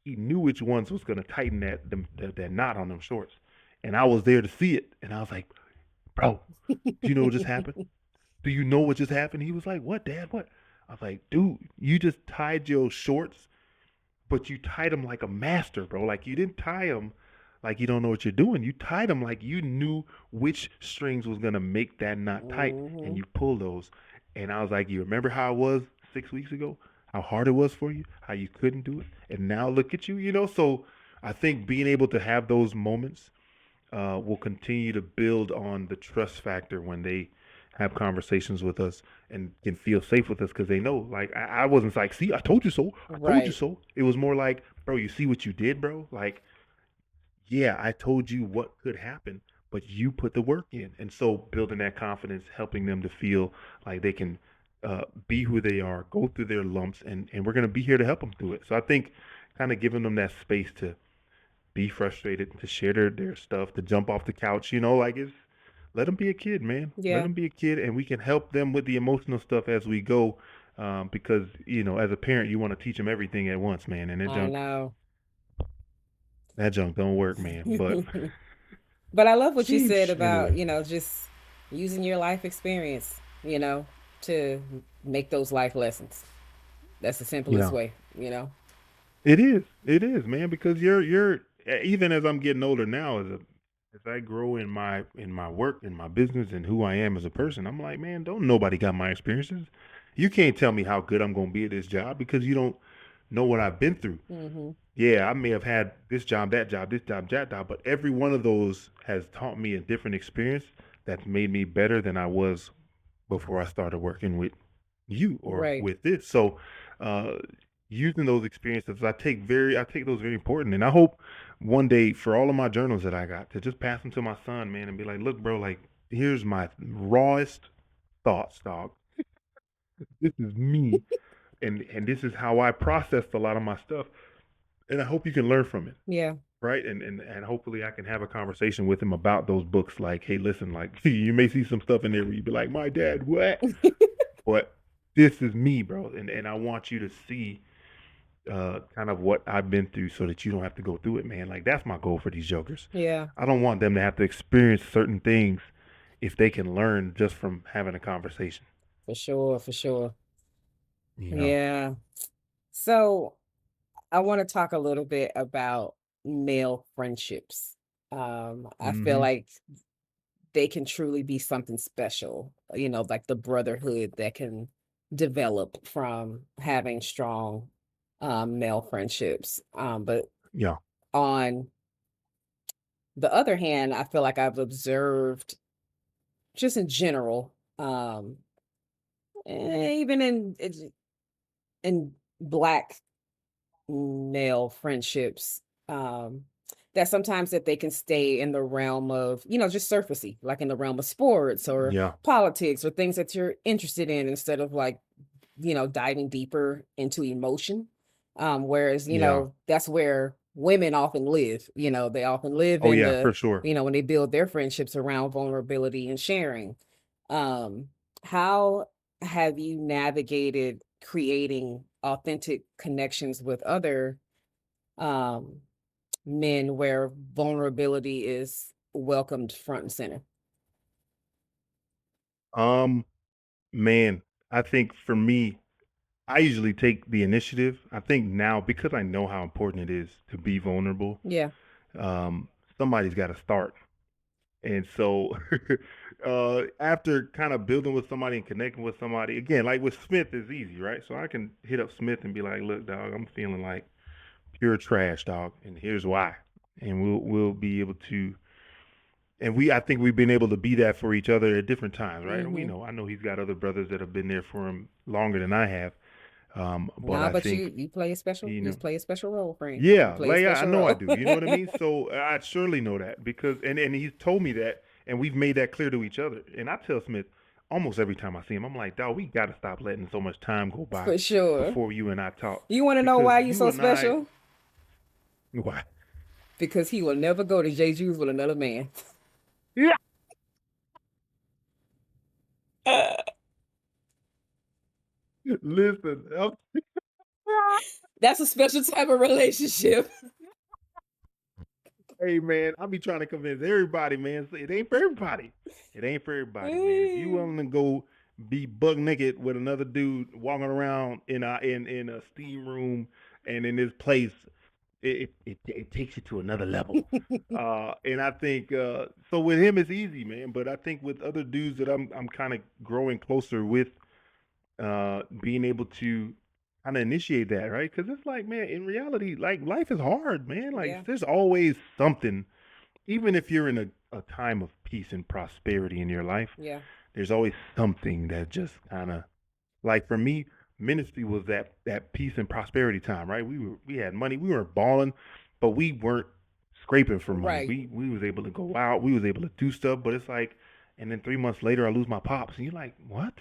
he knew which ones was gonna tighten that knot on them shorts. And I was there to see it. And I was like, bro, do you know what just happened? Do you know what just happened? He was like, what, Dad? What? I was like, dude, you just tied your shorts, but you tied them like a master, bro. Like you didn't tie them like you don't know what you're doing. You tied them like you knew which strings was gonna make that knot tight, and Mhm. you pull those. And I was like, you remember how it was 6 weeks ago? How hard it was for you? How you couldn't do it? And now look at you. So I think being able to have those moments will continue to build on the trust factor when they have conversations with us and can feel safe with us because they know, like, I wasn't like, see, I told you so. I told you Right. so. It was more like, bro, you see what you did, bro? Like, yeah, I told you what could happen, but you put the work in. And so building that confidence, helping them to feel like they can be who they are, go through their lumps, and we're going to be here to help them through it. So I think kind of giving them that space to be frustrated, to share their stuff, to jump off the couch, like it's let them be a kid, man. Let Yeah. them be a kid, and we can help them with the emotional stuff as we go. Because as a parent, you want to teach them everything at once, man, and I know. that junk don't work, man. But But I love what you said sheesh, about, anyway, just using your life experience, to make those life lessons. That's the simplest yeah, way. it is, man. Because even as I'm getting older now, as I grow in my work, in my business, and who I am as a person, I'm like, man, don't nobody got my experiences. You can't tell me how good I'm gonna be at this job because you don't know what I've been through. Mhm. Yeah, I may have had this job, that job, this job, that job, but every one of those has taught me a different experience that's made me better than I was before I started working with you or Right. with this. So, uh, using those experiences, I take those very important, and I hope one day for all of my journals that I got to just pass them to my son, man, and be like, look, bro, like here's my rawest thoughts, dog. This is me, and this is how I processed a lot of my stuff, and I hope you can learn from it. Yeah. Right, and hopefully I can have a conversation with him about those books. Like, hey, listen, like you may see some stuff in there where you be like, my dad, what? But this is me, bro, and I want you to see kind of what I've been through so that you don't have to go through it, man. Like that's my goal for these jokers. Yeah. I don't want them to have to experience certain things if they can learn just from having a conversation. For sure, for sure. You know. Yeah. So, I wanna talk a little bit about male friendships. I feel Mm-hmm. like they can truly be something special, like the brotherhood that can develop from having strong, male friendships. But Yeah. on the other hand, I feel like I've observed just in general, even in black male friendships, um, that sometimes that they can stay in the realm of, just surfacey, like in the realm of sports or Yeah. politics or things that you're interested in instead of like, diving deeper into emotion. Whereas, Yeah. that's where women often live. They often live Oh in yeah, the, for sure. when they build their friendships around vulnerability and sharing. Um, how have you navigated creating authentic connections with other um, men where vulnerability is welcomed front and center? Um, man, I think for me, I usually take the initiative. I think now because I know how important it is to be vulnerable, Yeah. um, somebody's got to start. And so, after kind of building with somebody and connecting with somebody, again, like with Smith is easy, right? So I can hit up Smith and be like, "Look, dog, I'm feeling like pure trash, dog, and here's why." And we'll be able to, and I think we've been able to be that for each other at different times, right? And Hmm. I know he's got other brothers that have been there for him longer than I have. But Nah, I but you think, you play a special you you know, play a special role, friend. You yeah, play a like I special know I role. do. You know what I mean? So I surely know that because and he's told me that, and we've made that clear to each other. And I tell Smith almost every time I see him, I'm like, dog, we got to stop letting so much time go by For sure. before you and I talk You want to know because why you you so and I, special? why? Because he will never go to J. Juice with another man. Yeah, listen, That's a special type of relationship. hey man, I be trying to convince everybody, man. It ain't for everybody. It ain't for everybody, man. If you willing to go be buck naked with another dude walking around in a steam room and in this place, it takes you to another level. And I think so with him it's easy, man. But I think with other dudes that I'm kind of growing closer with, being able to kind of initiate that, right? Because it's like, man, in reality, like life is hard, man. Yeah. Like there's always something, even if you're in a time of peace and prosperity in your life, Yeah. there's always something that just kind of, like for me, ministry was that peace and prosperity time, right? We had money, we weren't balling, but we weren't scraping for money. Right. We was able to go out, we was able to do stuff, but it's like, and then 3 months later, I lose my pops, and you're like, what?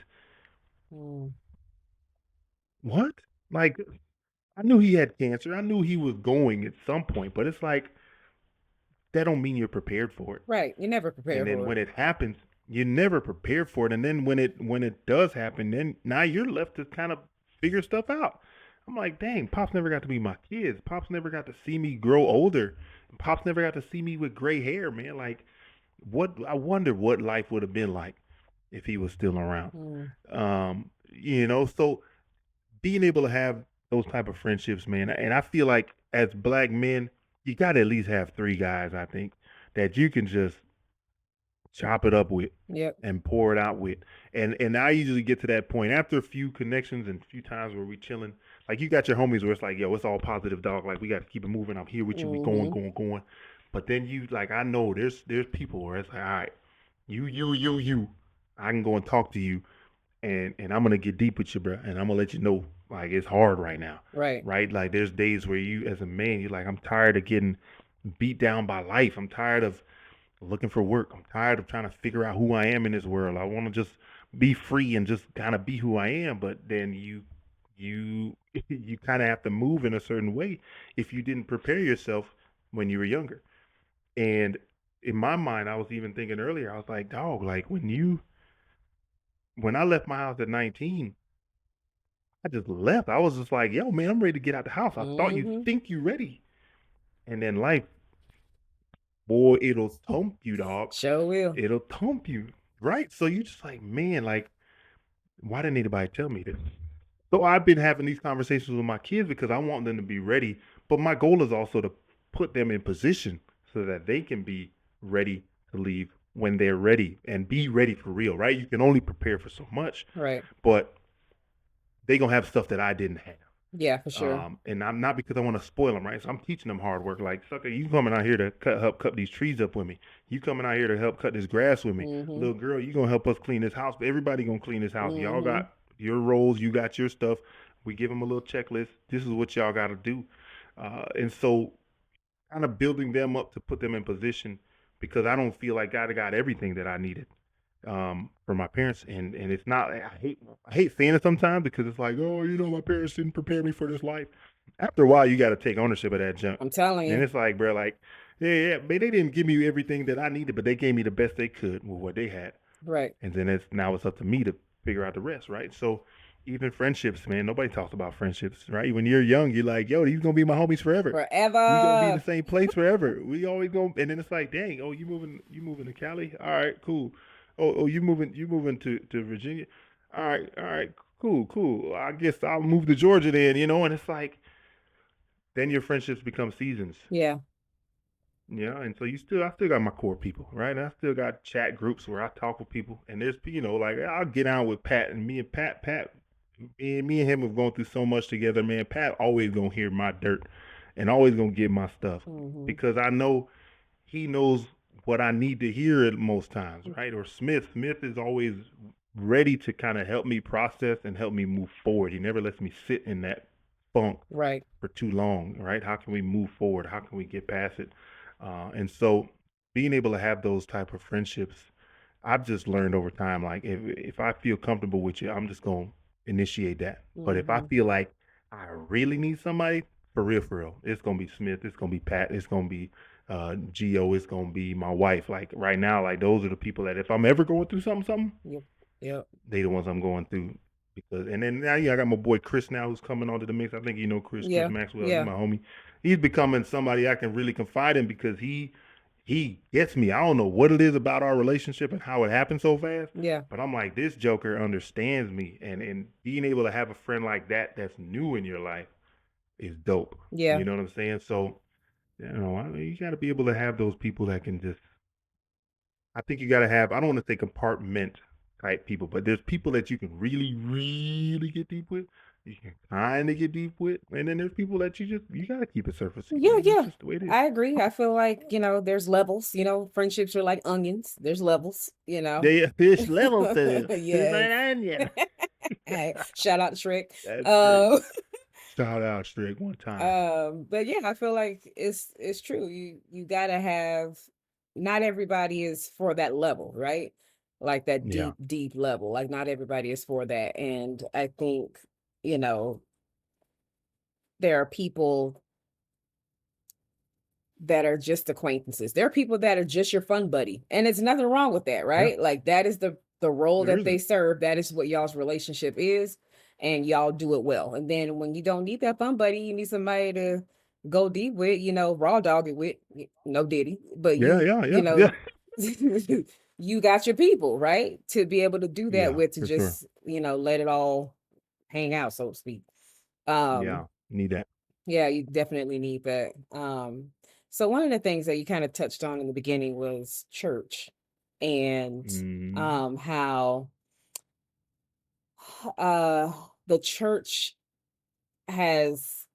Mm. What? Like I knew he had cancer. I knew he was going at some point, but it's like that don't mean you're prepared for it. Right. You never And prepare then for it. when it happens, you never prepare for it. And then when it does happen, then now you're left to kind of figure stuff out. I'm like, dang, Pops never got to meet my kids. Pops never got to see me grow older. Pops never got to see me with gray hair, man. Like, what? I wonder what life would have been like if he was still around. Mm. So being able to have those type of friendships, man, and I feel like as black men, you got to at least have three guys, I think, that you can just chop it up with Yep. and pour it out with. And I usually get to that point after a few connections and a few times where we chilling. Like you got your homies where it's like, yo, it's all positive, dog. Like we got to keep it moving. I'm here with you. We going, Hmm. going, going. But then you like, I know there's people where it's like, all right, you. I can go and talk to you, and I'm gonna get deep with you, bro. And I'm gonna let you know like it's hard right now, Right. right? Like there's days where you, as a man, you're like, I'm tired of getting beat down by life. I'm tired of looking for work. I'm tired of trying to figure out who I am in this world. I want to just be free and just kind of be who I am. But then you you kind of have to move in a certain way if you didn't prepare yourself when you were younger. And in my mind, I was even thinking earlier, I was like, dog, like when I left my house at 19, I just left. I was just like, yo, man, I'm ready to get out the house. I thought you Hmm. think you ready. And then life, boy, it'll thump you, dog. Sure will. It'll thump you, right? So you just like, man, like, why didn't anybody tell me this? So I've been having these conversations with my kids because I want them to be ready. But my goal is also to put them in position so that they can be ready to leave when they're ready and be ready for real, right? You can only prepare for so much, Right. but they gonna have stuff that I didn't have. Yeah, for sure. And I'm not because I want to spoil them, right? So I'm teaching them hard work. Like, sucker, you coming out here to help cut these trees up with me. You coming out here to help cut this grass with me. Hmm. Little girl, you gonna help us clean this house. But everybody gonna clean this house. Y'all Hmm. got your roles. You got your stuff. We give them a little checklist. This is what y'all got to do. And so kind of building them up to put them in position because I don't feel like I got everything that I needed from my parents, and it's not. I hate saying it sometimes because it's like, oh, my parents didn't prepare me for this life. After a while, you got to take ownership of that junk, I'm telling and you. it's like, bro, like, yeah, but they didn't give me everything that I needed, but they gave me the best they could with what they had, Right. and then it's up to me to figure out the rest, right? So. Even friendships, man. Nobody talks about friendships, right? When you're young, you're like, "Yo, these gonna be my homies forever. We gonna be in the Forever. same place forever. We always go." And then it's like, "Dang, oh, you moving to Cali? All right, cool. Oh, you moving to Virginia? All right, cool, cool. I guess I'll move to Georgia then, And it's like then your friendships become seasons, Yeah. and so I still got my core people, right? And I still got chat groups where I talk with people, and there's, like I'll get on with Pat, and me and him have gone through so much together, man. Pat always gonna hear my dirt, and always gonna get my stuff Hmm. because I know he knows what I need to hear at most times, right? Or Smith. Smith is always ready to kind of help me process and help me move forward. He never lets me sit in that funk Right. for too long, right? How can we move forward? How can we get past it? And so being able to have those type of friendships, I've just learned over time, like if I feel comfortable with you, I'm just gonna initiate that. But if I Hmm. feel like I really need somebody, for real, it's gonna be Smith, it's gonna be Pat, it's gonna be Geo, it's gonna be my wife. Like right now, like those are the people that if I'm ever going through something, Yep. Yep. they the ones I'm going through. Because and then now I got my boy Chris now who's coming onto the mix. I think Chris Yeah. Maxwell. He's Yeah. my homie. He's becoming somebody I can really confide in because he gets me. I don't know what it is about our relationship and how it happened so fast, Yeah. but I'm like this Joker understands me, and being able to have a friend like that that's new in your life is dope. Yeah. You know what I'm saying? So you got to be able to have those people that can just I think you gotta have, I don't want to say compartment type people, but there's people that you can really, really get deep with. You can kind of get deep with, and then there's people that you gotta keep it surfacey, Yeah. man. That's Yeah. just the way it is. I agree. I feel like, there's levels, friendships are like onions. There's levels. There's levels to this. There's Yes. an onion. Hey, shout out to Shrek. That's great. Um, Shout out straight one time. but yeah, I feel like it's true. You gotta have not everybody is for that level, right? Like that Yeah, deep level. Like not everybody is for that. And I think, you know, there are people that are just acquaintances. There are people that are just your fun buddy. And it's nothing wrong with that, yeah. right? Like that is the role There that they isn't. serve. That is what y'all's relationship is. And y'all do it well. And then when you don't need that fun buddy, you need somebody to go deep with, raw dog it with. No diddy. But Yeah, you, yeah, you yeah, know, yeah, you got your people, right? To be able to do that yeah, with, to for sure. just, let it all hang out, so to speak. Um, Yeah, need that. yeah, you definitely need that. So one of the things that you kind of touched on in the beginning was church and Hmm. how uh the church has,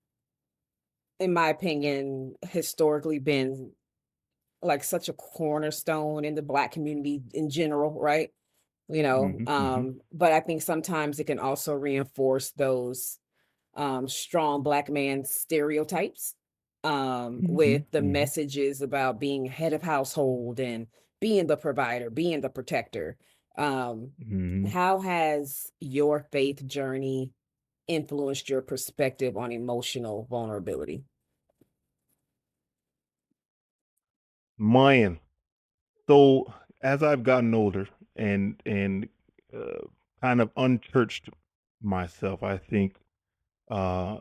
in my opinion, historically been like such a cornerstone in the Black community in general, right? Hmm. Hmm. But I think sometimes it can also reinforce those strong Black man stereotypes, Hmm. with the Hmm. messages about being head of household and being the provider, being the protector. Um, Hmm. how has your faith journey influenced your perspective on emotional vulnerability? Man, so as I've gotten older and uh, kind of unchurched myself, I think uh,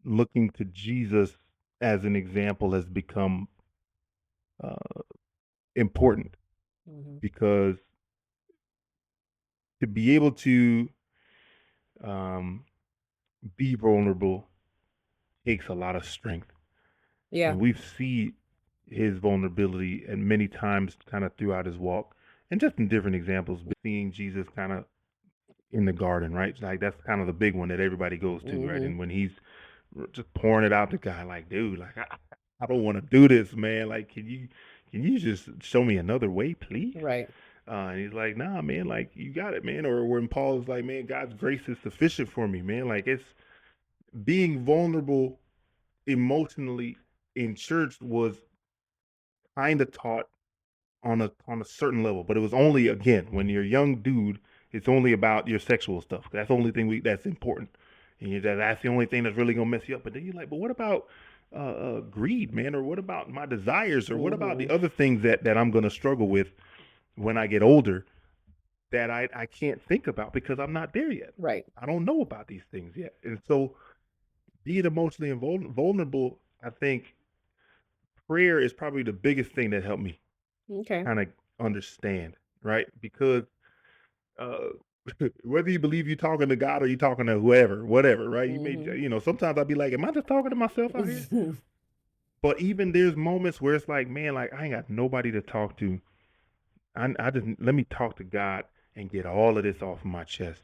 looking to Jesus as an example has become uh, important Mhm. because to be able to um, be vulnerable takes a lot of strength, Yeah. and we've seen his vulnerability and many times kind of throughout his walk, and just in different examples, seeing Jesus kind of in the garden, right? Like that's kind of the big one that everybody goes to, right? Hmm. And when he's just pouring it out to God, like, dude, like I don't want to do this, man. Like, can you just show me another way, please? Right. And he's like, nah, man, like you got it, man. Or when Paul is like, man, God's grace is sufficient for me, man. Like it's being vulnerable emotionally in church was kind of taught on a certain level, but it was only again when you're a young dude, it's only about your sexual stuff. That's the only thing that's important, and that's the only thing that's really gonna mess you up. But then you're like, but what about greed, man, or what about my desires, or what about the Mhm. other things that I'm gonna struggle with when I get older that I can't think about because I'm not there yet. Right. I don't know about these things yet, and so being emotionally vulnerable, I think prayer is probably the biggest thing that helped me Okay. kind of understand, right? Because uh, whether you believe you're talking to God or you're talking to whoever, whatever, right? Mhm. Sometimes I'll be like, am I just talking to myself out here? But even there's moments where it's like, man, like I ain't got nobody to talk to. I just let me talk to God and get all of this off my chest.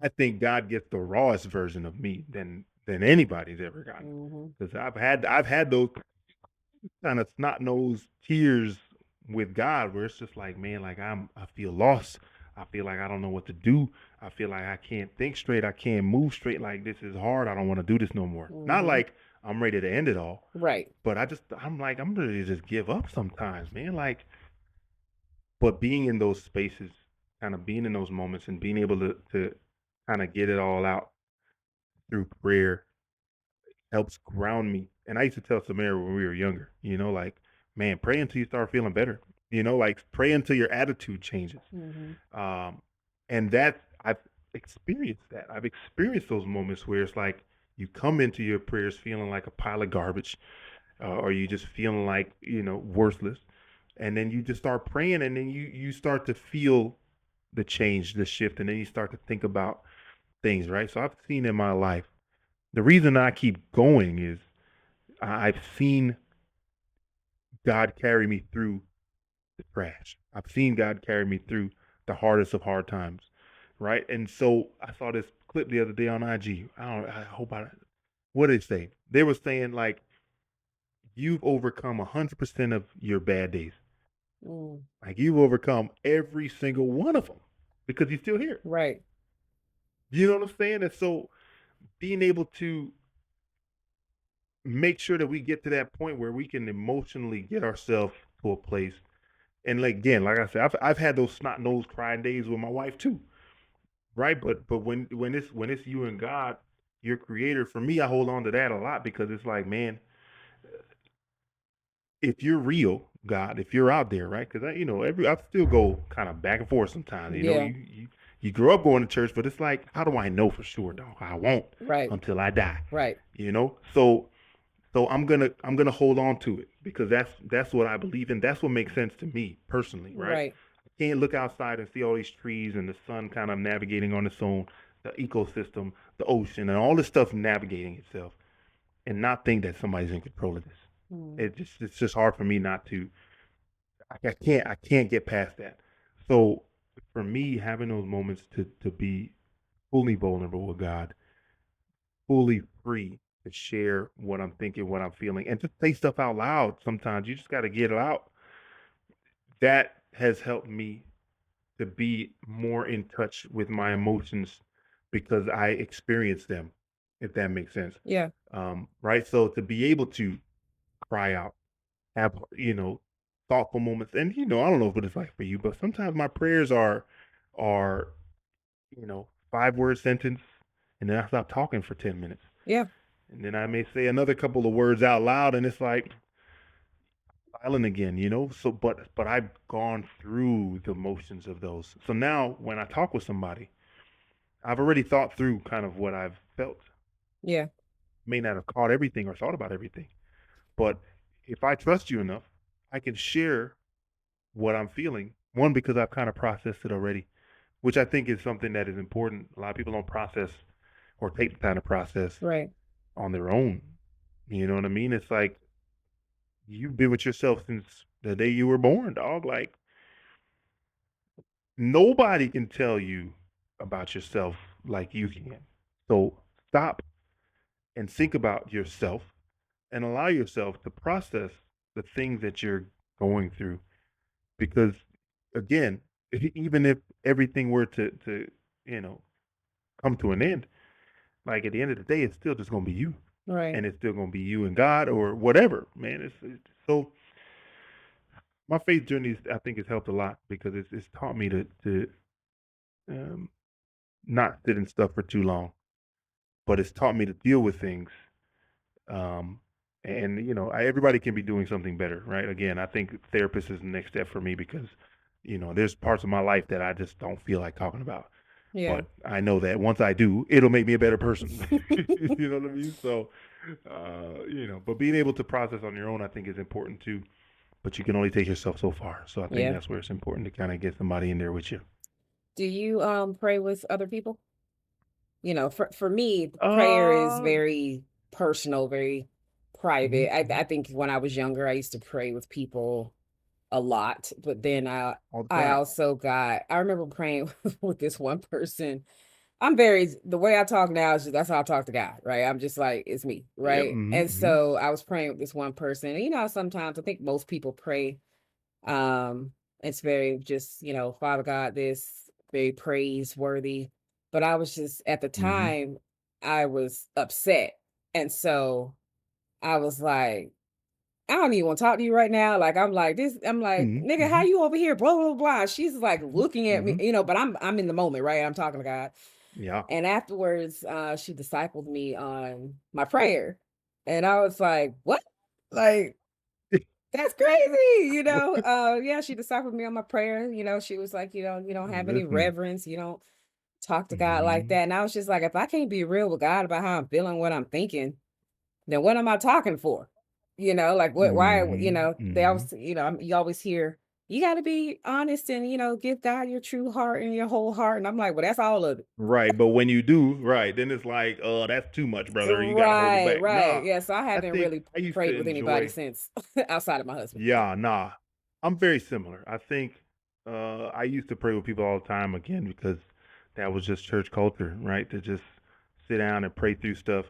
I think God gets the rawest version of me than anybody's ever gotten. Mhm. Because I've had those kind of snot nosed tears with God where it's just like, man, like I feel lost. I feel like I don't know what to do. I feel like I can't think straight. I can't move straight. Like this is hard. I don't want to do this no more. Not Mhm. like I'm ready to end it all, Right. but I'm like I'm ready to just give up sometimes, man. Like, but being in those spaces, kind of being in those moments and being able to kind of get it all out through prayer helps ground me. And I used to tell Samara when we were younger, like, man, pray until you start feeling better. Like pray until your attitude changes. Mhm. Um, and that I've experienced that. I've experienced those moments where it's like you come into your prayers feeling like a pile of garbage, or you just feeling like worthless, and then you just start praying, and then you start to feel the change, the shift, and then you start to think about things, right? So I've seen in my life the reason I keep going is I've seen God carry me through the crash. I've seen God carry me through the hardest of hard times, right? And so I saw this clip the other day on IG. I don't. I hope I. What did it say? They were saying like you've overcome 100% of your bad days. Mm. Like you've overcome every single one of them because you're still here. Right. You know what I'm saying? And so being able to make sure that we get to that point where we can emotionally get ourselves to a place. And like again, like I said, I've had those snot nosed crying days with my wife too, right? But when it's you and God, your Creator, for me, I hold on to that a lot because it's like, man, if you're real, God, if you're out there, right? Because I still go kind of back and forth sometimes. Yeah. You grow up going to church, but it's like, how do I know for sure, dog? I won't Right. until I die. Right. So I'm gonna hold on to it because that's what I believe in. That's what makes sense to me personally, right? Right. I can't look outside and see all these trees and the sun kind of navigating on its own, the ecosystem, the ocean, and all this stuff navigating itself, and not think that somebody's in control of this. Mm. It's just hard for me not to. I can't get past that. So for me, having those moments to be fully vulnerable with God, fully free to share what I'm thinking, what I'm feeling, and just say stuff out loud. Sometimes you just got to get it out. That has helped me to be more in touch with my emotions because I experience them, if that makes sense. Yeah. Right. So to be able to cry out, have, thoughtful moments. And, I don't know what it's like for you, but sometimes my prayers are, 5 word sentence and then I stop talking for 10 minutes. Yeah. And then I may say another couple of words out loud, and it's like silent again, So, but I've gone through the motions of those. So now, when I talk with somebody, I've already thought through kind of what I've felt. Yeah. May not have caught everything or thought about everything, but if I trust you enough, I can share what I'm feeling. One, because I've kind of processed it already, which I think is something that is important. A lot of people don't process or take the time to process Right. on their own. You know what I mean? It's like you've been with yourself since the day you were born, dog. Like nobody can tell you about yourself like you can. So stop and think about yourself and allow yourself to process the things that you're going through because again, even if everything were to you know come to an end, like at the end of the day, it's still just gonna be you, Right. and it's still gonna be you and God or whatever, man. It's so my faith journey, I think, has helped a lot because it's taught me to um, not sit in stuff for too long, but it's taught me to deal with things. Um, and everybody can be doing something better, right? Again, I think therapist is the next step for me because there's parts of my life that I just don't feel like talking about. Yeah. But I know that once I do, it'll make me a better person. You know what I mean? So, but being able to process on your own, I think, is important too. But you can only take yourself so far. So I think Yeah. that's where it's important to kind of get somebody in there with you. Do you pray with other people? For me, prayer is Uh, very personal, very mhm, private. I mhm, think when I was younger, I used to pray with people a lot, but then all the I time. also I remember praying with this one person. I'm very the way I talk now is that's how I talk to God, right? I'm just like it's me, Yep. right? Hmm, And hmm. so I was praying with this one person. And sometimes I think most people pray. Um, it's very just, Father God, this very praiseworthy. But I was just at the Hmm. time I was upset. And so I was like, I don't even want to talk to you right now. Like I'm like, Hmm. nigga, how Hmm. you over here? Blah blah blah. She's like looking at me, Hmm. but I'm in the moment, right? I'm talking to God. Yeah. And afterwards, she discipled me on my prayer. And I was like, what? Like, that's crazy, yeah, she discipled me on my prayer, she was like, "You don't have any Listen. reverence, you don't talk to God like Hmm. that." And I was just like, if I can't be real with God about how I'm feeling, what I'm thinking, then what am I talking for? Like what why, Hmm. they Hmm. always, you always hear, you gotta be honest and give God your true heart and your whole heart. And I'm like, well, that's all of it. Right, but when you do, right, then it's like, that's too much, brother. You got to hold it Right, back. right. Nah, Yeah. So I I haven't think really I used prayed to with anybody enjoy. since outside of my husband. Yeah, nah, I'm very similar. I think I used to pray with people all the time again because that was just church culture, right? To just sit down and pray through stuff.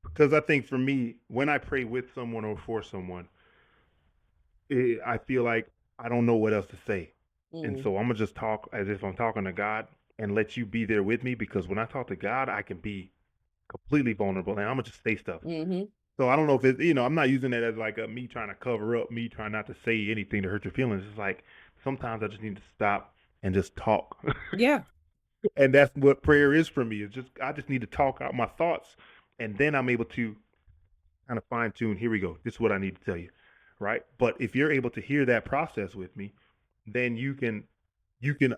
Because I think for me, when I pray with someone or for someone, I feel like I don't know what else to say. And Mm, so I'm gonna just talk as if I'm talking to God and let you be there with me because when I talk to God, I can be completely vulnerable and I'm gonna just say stuff. mhm. So I don't know if it's I'm not using that as like a me trying to cover up, me trying not to say anything to hurt your feelings. It's like sometimes I just need to stop and just talk. Yeah. And that's what prayer is for me. It's just I just need to talk out my thoughts and then I'm able to kind of fine tune. Here we go. This is what I need to tell you, right? But if you're able to hear that process with me, then you can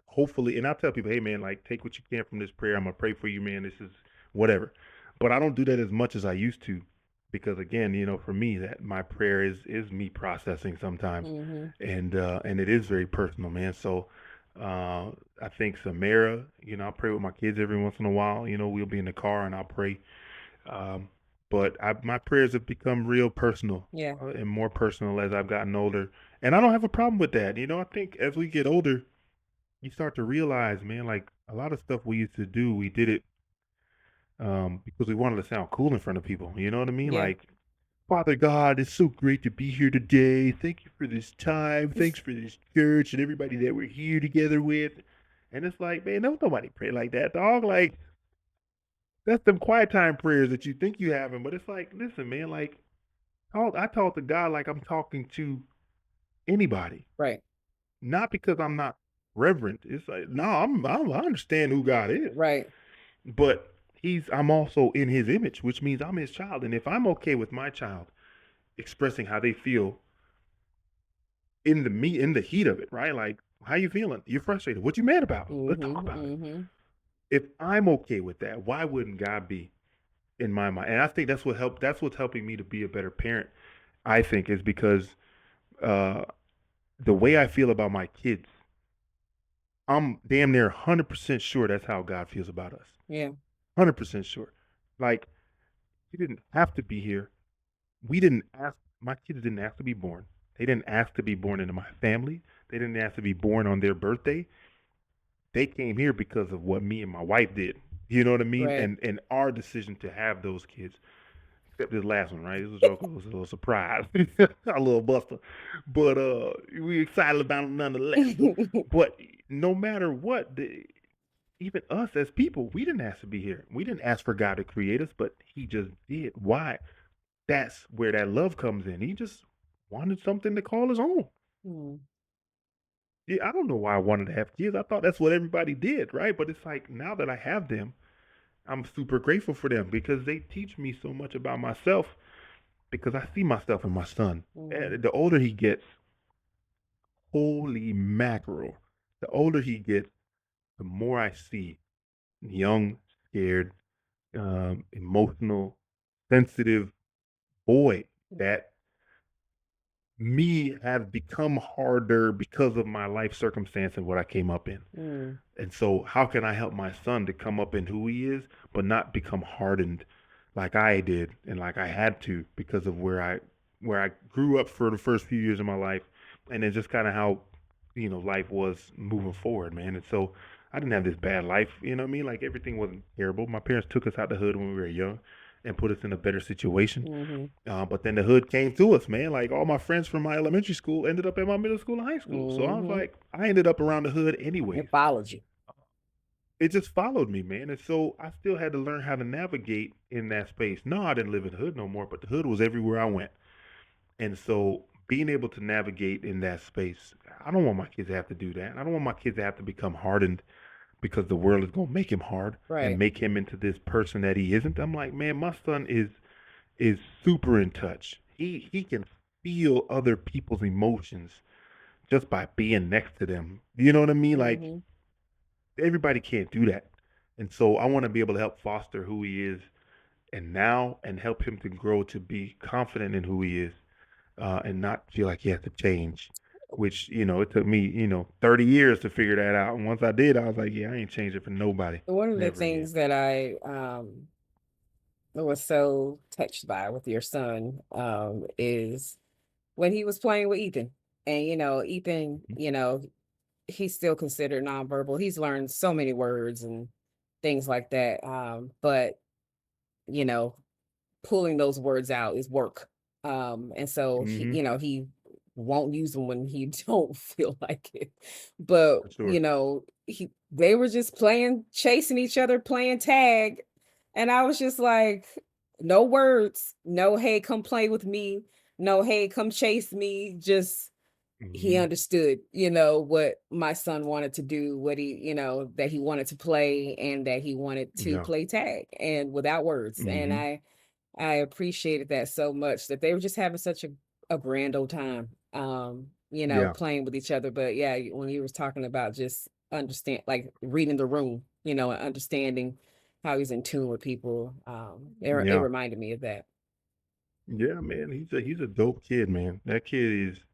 hopefully. And I'll tell people, hey man, like take what you can from this prayer. I'm gonna pray for you, man. This is whatever. But I don't do that as much as I used to, because again, for me, that my prayer is me processing sometimes, Mhm. and it is very personal, man. So. I think Samara, I pray with my kids every once in a while. We'll be in the car and I'll pray, um, but my prayers have become real personal Yeah. and more personal as I've gotten older. And I don't have a problem with that. I think as we get older, you start to realize, man, like a lot of stuff we used to do, we did it because we wanted to sound cool in front of people. You know what I mean? Yeah. Like, Father God, it's so great to be here today. Thank you for this time. Thanks for this church and everybody that we're here together with. And it's like, man, don't nobody pray like that, dog. Like, that's them quiet time prayers that you think you having, but it's like, listen, man, like I talk to God like I'm talking to anybody, Right. not because I'm not reverent. It's like, no, I understand who God is, Right. but I'm also in His image, which means I'm His child, and if I'm okay with my child expressing how they feel in the heat of it, right? Like, how you feeling? You're frustrated. What you mad about? Let's talk Mhm. about it. Mhm. If I'm okay with that, why wouldn't God be in my mind? And I think that's what helped. That's what's helping me to be a better parent. I think is because uh, the way I feel about my kids, I'm damn near 100% sure that's how God feels about us. Yeah. 100% sure. Like, He didn't have to be here. We didn't ask, my kids didn't ask to be born. They didn't ask to be born into my family. They didn't ask to be born on their birthday. They came here because of what me and my wife did. You know what I mean? Right. And our decision to have those kids. except this last one, right? This joke was a little surprise, a little buster, but we excited about it nonetheless. But no matter what, even us as people, we didn't ask to be here. We didn't ask for God to create us, but He just did. Why? That's where that love comes in. He just wanted something to call his own. Mm, Yeah, I don't know why I wanted to have kids. I thought that's what everybody did, right? But it's like now that I have them, I'm super grateful for them because they teach me so much about myself because I see myself in my son. mm, The older he gets, holy mackerel, the older he gets, the more I see young, scared, emotional, sensitive boy that me have become harder because of my life circumstance and what I came up in. mm, And so, how can I help my son to come up in who he is, but not become hardened like I did and like I had to because of where I grew up for the first few years of my life, and then just kind of how life was moving forward, man. And so, I didn't have this bad life, you know what I mean? Like everything wasn't terrible. My parents took us out the hood when we were young and put us in a better situation. mhm, But then the hood came to us, man. Like all my friends from my elementary school ended up at my middle school and high school. So I was mhm. like, I ended up around the hood anyways. It followed you. It just followed me, man. And so I still had to learn how to navigate in that space. No, I didn't live in the hood no more, but the hood was everywhere I went. And so being able to navigate in that space, I don't want my kids to have to do that. I don't want my kids to have to become hardened because the world is gonna make him hard and Right. make him into this person that he isn't. I'm like, man, my son is super in touch. He can feel other people's emotions just by being next to them. You know what I mean? Like Mhm. everybody can't do that. And so I want to be able to help foster who he is and now and help him to grow to be confident in who he is and not feel like he has to change. Which, it took me, 30 years to figure that out. And once I did, I was like, yeah, I ain't changing for nobody. One of the Never again. things that I was so touched by with your son is when he was playing with Ethan. And Ethan, he's still considered nonverbal. He's learned so many words and things like that. But you know, pulling those words out is work. And so Mm-hmm. he won't use them when he don't feel like it. But, For sure. they were just playing, chasing each other, playing tag. And I was just like, no words, no, hey, come play with me. No, hey, come chase me. Just he Mm-hmm. understood, what my son wanted to do, what that he wanted to play and that he wanted to Yeah. play tag and without words. And Mm-hmm. I appreciated that so much that they were just having such a grand old time, Yeah. playing with each other. But yeah, when you was talking about just understand, like reading the room, and understanding how he's in tune with people, it Yeah. reminded me of that. Yeah, man. He's a dope kid, man. That kid is.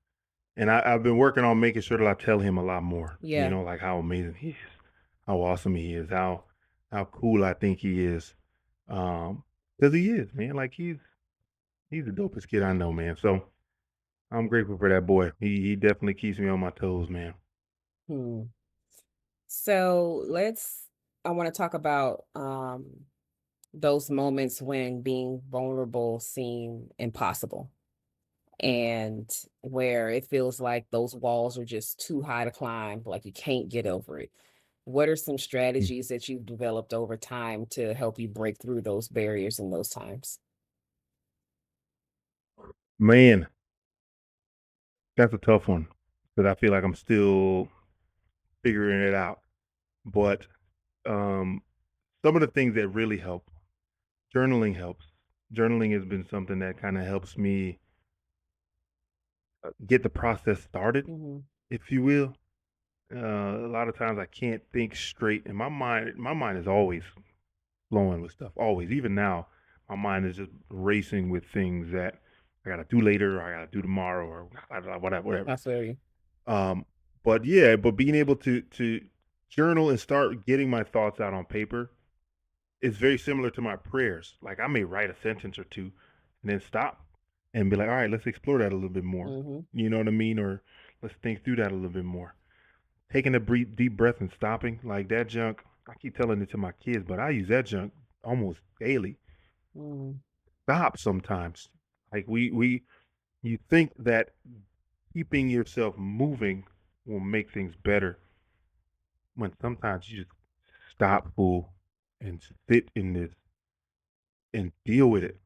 And I've been working on making sure that I tell him a lot more, Yeah. like how amazing he is, how awesome he is, how cool I think he is. Because he is, man. Like he's the dopest kid I know, man. So I'm grateful for that boy. He definitely keeps me on my toes, man. Hmm. So I want to talk about those moments when being vulnerable seem impossible and where it feels like those walls are just too high to climb, like you can't get over it. What are some Mm. strategies that you've developed over time to help you break through those barriers in those times? Man, that's a tough one because I feel like I'm still figuring it out. But um, some of the things that really help, journaling helps. Journaling has been something that kind of helps me get the process started, Hmm. if you will. A lot of times I can't think straight, and my mind is always flowing with stuff. Always, even now, my mind is just racing with things that I gotta do later, or I gotta do tomorrow, or whatever, I whatever. feel you. Um, but yeah, but being able to journal and start getting my thoughts out on paper is very similar to my prayers. Like I may write a sentence or two, and then stop and be like, all right, let's explore that a little bit more. Hmm. You know what I mean? Or let's think through that a little bit more. Taking a deep breath and stopping, like that junk. I keep telling it to my kids, but I use that junk almost daily. Mm. stop sometimes. Like you think that keeping yourself moving will make things better when sometimes you just stop, fool, and sit in this and deal with it,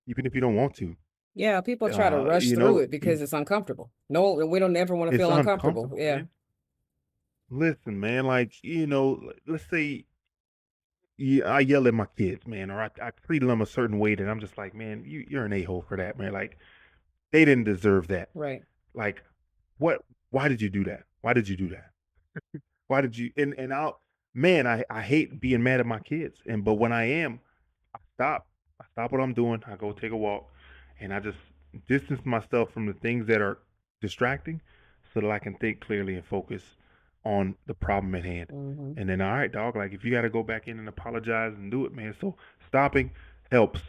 even if you don't want to. Yeah, people try to rush You through know, it because it's uncomfortable. No, we don't ever want to it's feel uncomfortable. uncomfortable, Yeah. man. Listen, man, like, let's say I yell at my kids, man, or I treat them a certain way that I'm just like, man, you're an a-hole for that, man. Like, they didn't deserve that. Right. Like, what? Why did you do that? Why did you do that? Why did you? And I'll, man, I hate being mad at my kids, but when I am, I stop. I stop what I'm doing. I go take a walk, and I just distance myself from the things that are distracting, so that I can think clearly and focus on the problem at hand. Hmm. And then, all right, dog. Like if you got to go back in and apologize and do it, man. So stopping helps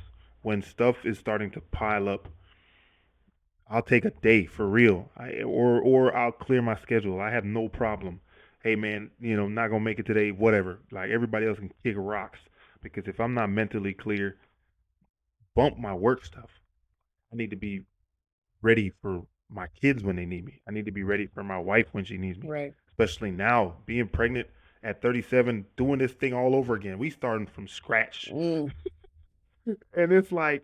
when stuff is starting to pile up. I'll take a day for real. Or I'll clear my schedule. I have no problem. Hey man, not gonna make it today. Whatever. Like everybody else can kick rocks because if I'm not mentally clear, bump my work stuff. I need to be ready for my kids when they need me. I need to be ready for my wife when she needs me. Right. Especially now, being pregnant at 37, doing this thing all over again. We starting from scratch, Mm, and it's like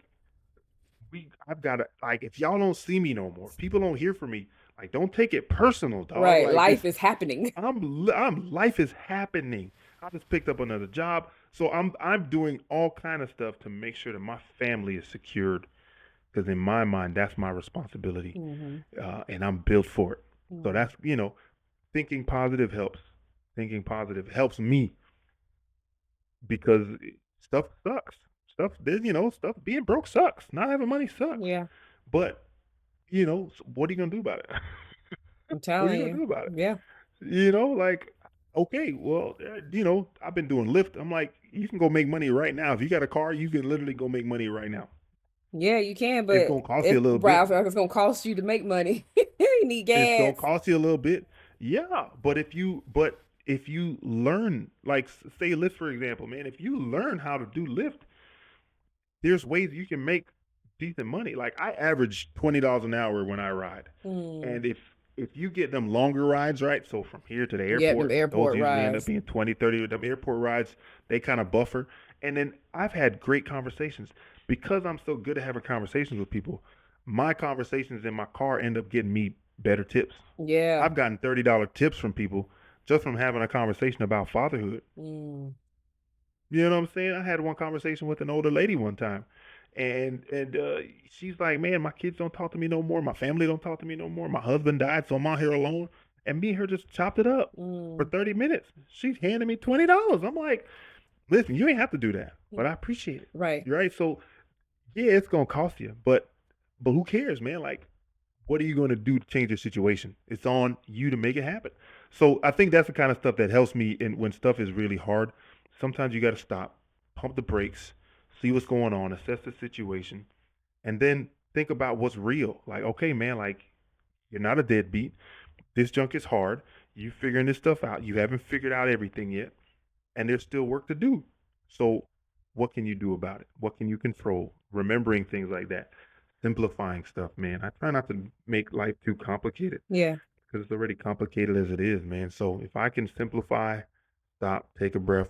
I've got to like if y'all don't see me no more, people don't hear from me. Like, don't take it personal, dog. right. Like Life it's is happening. I'm life is happening. I just picked up another job, so I'm doing all kind of stuff to make sure that my family is secured. Because in my mind, that's my responsibility, Hmm. and I'm built for it. So Hmm. that's thinking positive helps. Thinking positive helps me because stuff sucks. Stuff being broke sucks. Not having money sucks. Yeah, But what are you gonna do about it? I'm What are telling you gonna you. do about it? Yeah. Like, okay, well, I've been doing Lyft. I'm like, you can go make money right now. If you got a car, you can literally go make money right now. Yeah, you can, It's but gonna cost you if a little bit. browser it's gonna cost you to make money. You need It's gonna gas. cost you a little bit. Yeah, but if you learn, like say Lyft for example, man, if you learn how to do Lyft, there's ways you can make decent money. Like I average $20 an hour when I ride, Mm. and if you get them longer rides, right? So from here to the Yeah, them airport, those airport usually end up rides. being 20, 30. Them airport rides, they kind of buffer. And then I've had great conversations because I'm so good at having conversations with people. My conversations in my car end up getting me better tips. Yeah. I've gotten $30 tips from people just from having a conversation about fatherhood. Mm. You know what I'm saying? I had one conversation with an older lady one time, and she's like, "Man, my kids don't talk to me no more. My family don't talk to me no more. My husband died, so I'm out here alone." And me and her just chopped it up for Mm. 30 minutes. She's handing me $20. I'm like, "Listen, you ain't have to do that, Mm. but I appreciate it." Right. You're right. So yeah, it's gonna cost you, but who cares, man? Like, what are you gonna do to change your situation? It's on you to make it happen. So I think that's the kind of stuff that helps me in when stuff is really hard. Sometimes you got to stop, pump the brakes, see what's going on, assess the situation, and then think about what's real. Like, okay, man, like you're not a deadbeat. This junk is hard. You figuring this stuff out. You haven't figured out everything yet, and there's still work to do. So, what can you do about it? What can you control? Remembering things like that, simplifying stuff, man. I try not to make life too complicated Yeah. because it's already complicated as it is, man. So, if I can simplify, stop, take a breath,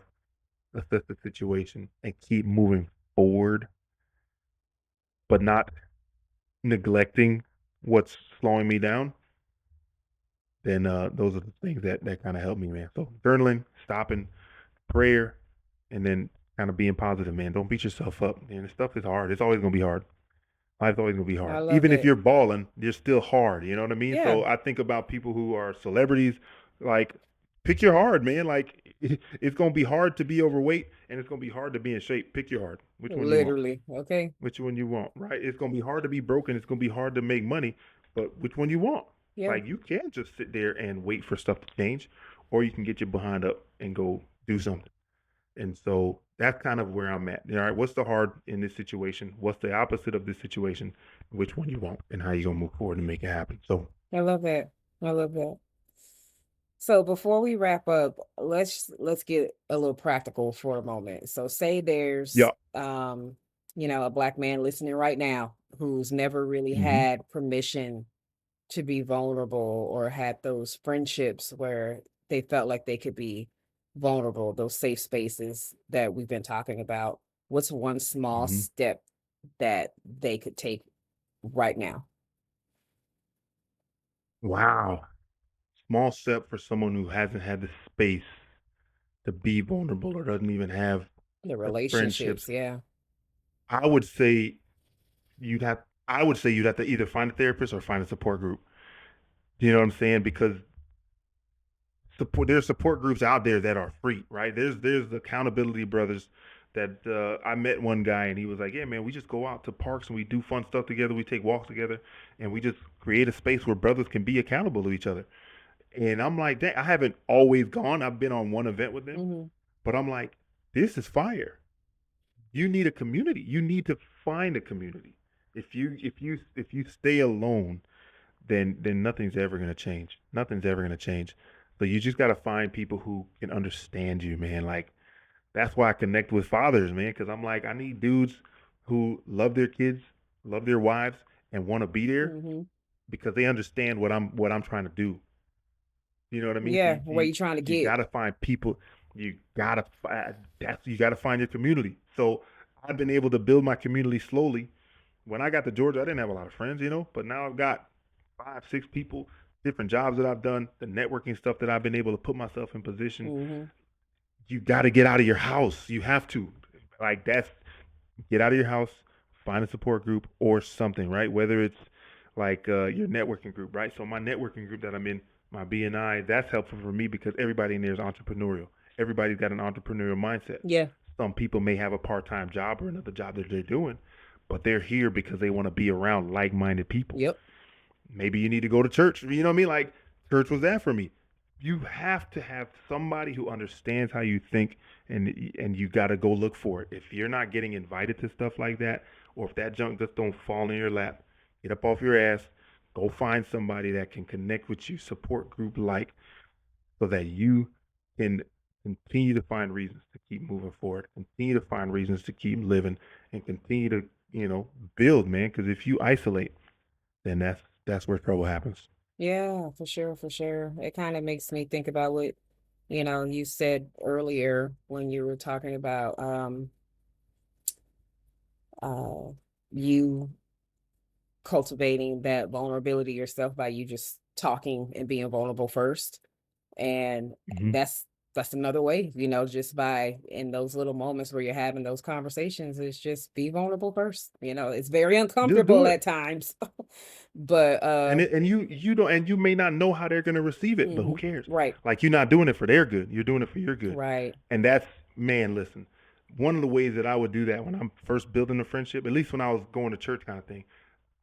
assess the situation, and keep moving forward, but not neglecting what's slowing me down, then those are the things that kind of help me, man. So, journaling, stopping, prayer, and then kind of being positive, man. Don't beat yourself up, man. This stuff is hard. It's always gonna be hard. Life's always gonna be I hard. love Even if it. you're balling, you're still hard. You know what I mean? Yeah. So I think about people who are celebrities, like pick your hard, man. Like it's gonna be hard to be overweight, and it's gonna be hard to be in shape. Pick your hard. Which one you want? Literally. Okay. Which one you want? Right? It's gonna be hard to be broken. It's gonna be hard to make money. But which one you want? Yeah. Like you can just sit there and wait for stuff to change, or you can get your behind up and go do something. And so that's kind of where I'm at. All right, what's the hard in this situation? What's the opposite of this situation? Which one you want, and how you gonna move forward and make it happen? So, I love that. I love that. So before we wrap up, let's get a little practical for a moment. So say there's yeah, a black man listening right now who's never really Mhm. had permission to be vulnerable or had those friendships where they felt like they could be vulnerable, those safe spaces that we've been talking about. What's one small Mhm. step that they could take right now? Wow. Small step for someone who hasn't had the space to be vulnerable or doesn't even have The the relationships, friendships. yeah. I would say I would say you'd have to either find a therapist or find a support group. You know what I'm saying? Because there's support groups out there that are free, right? There's accountability brothers that I met one guy and he was like, "Yeah, man, we just go out to parks and we do fun stuff together. We take walks together and we just create a space where brothers can be accountable to each other." And I'm like, "Dang, I haven't always gone. I've been on one event with them, Mhm, but I'm like, this is fire. You need a community. You need to find a community. If you stay alone, then nothing's ever gonna change. Nothing's ever gonna change. So you just gotta find people who can understand you, man. Like that's why I connect with fathers, man, because I'm like, I need dudes who love their kids, love their wives, and want to be there mhm. because they understand what I'm trying to do. You know what I mean? Yeah, You where you you trying to you get. gotta find people. You gotta find that's you gotta find your community. So I've been able to build my community slowly. When I got to Georgia, I didn't have a lot of friends, but now I've got 5, 6 people, different jobs that I've done, the networking stuff that I've been able to put myself in position. Mhm, You got to get out of your house. You have to, like that's get out of your house, find a support group or something, right? Whether it's like your networking group, right? So my networking group that I'm in, my BNI, that's helpful for me because everybody in there is entrepreneurial. Everybody's got an entrepreneurial mindset. yeah, Some people may have a part-time job or another job that they're doing, but they're here because they want to be around like-minded people. yep, Maybe you need to go to church. You know what I mean? Like church was that for me. You have to have somebody who understands how you think, and you got to go look for it. If you're not getting invited to stuff like that, or if that junk just don't fall in your lap, get up off your ass, go find somebody that can connect with you, support group like, so that you can continue to find reasons to keep moving forward, continue to find reasons to keep living, and continue to build, man. Because if you isolate, then that's where trouble happens. yeah, for sure, for sure. It kind of makes me think about what, you said earlier when you were talking about uh you cultivating that vulnerability yourself by you just talking and being vulnerable first. And Mhm. that's another way, just by in those little moments where you're having those conversations, is just be vulnerable first. It's very Just do uncomfortable it. at times. But And you may not know how they're gonna receive it, but who mhm, cares? right, Like you're not doing it for their good. You're doing it for your good. right, And that's man, listen. One of the ways that I would do that when I'm first building a friendship, at least when I was going to church kind of thing,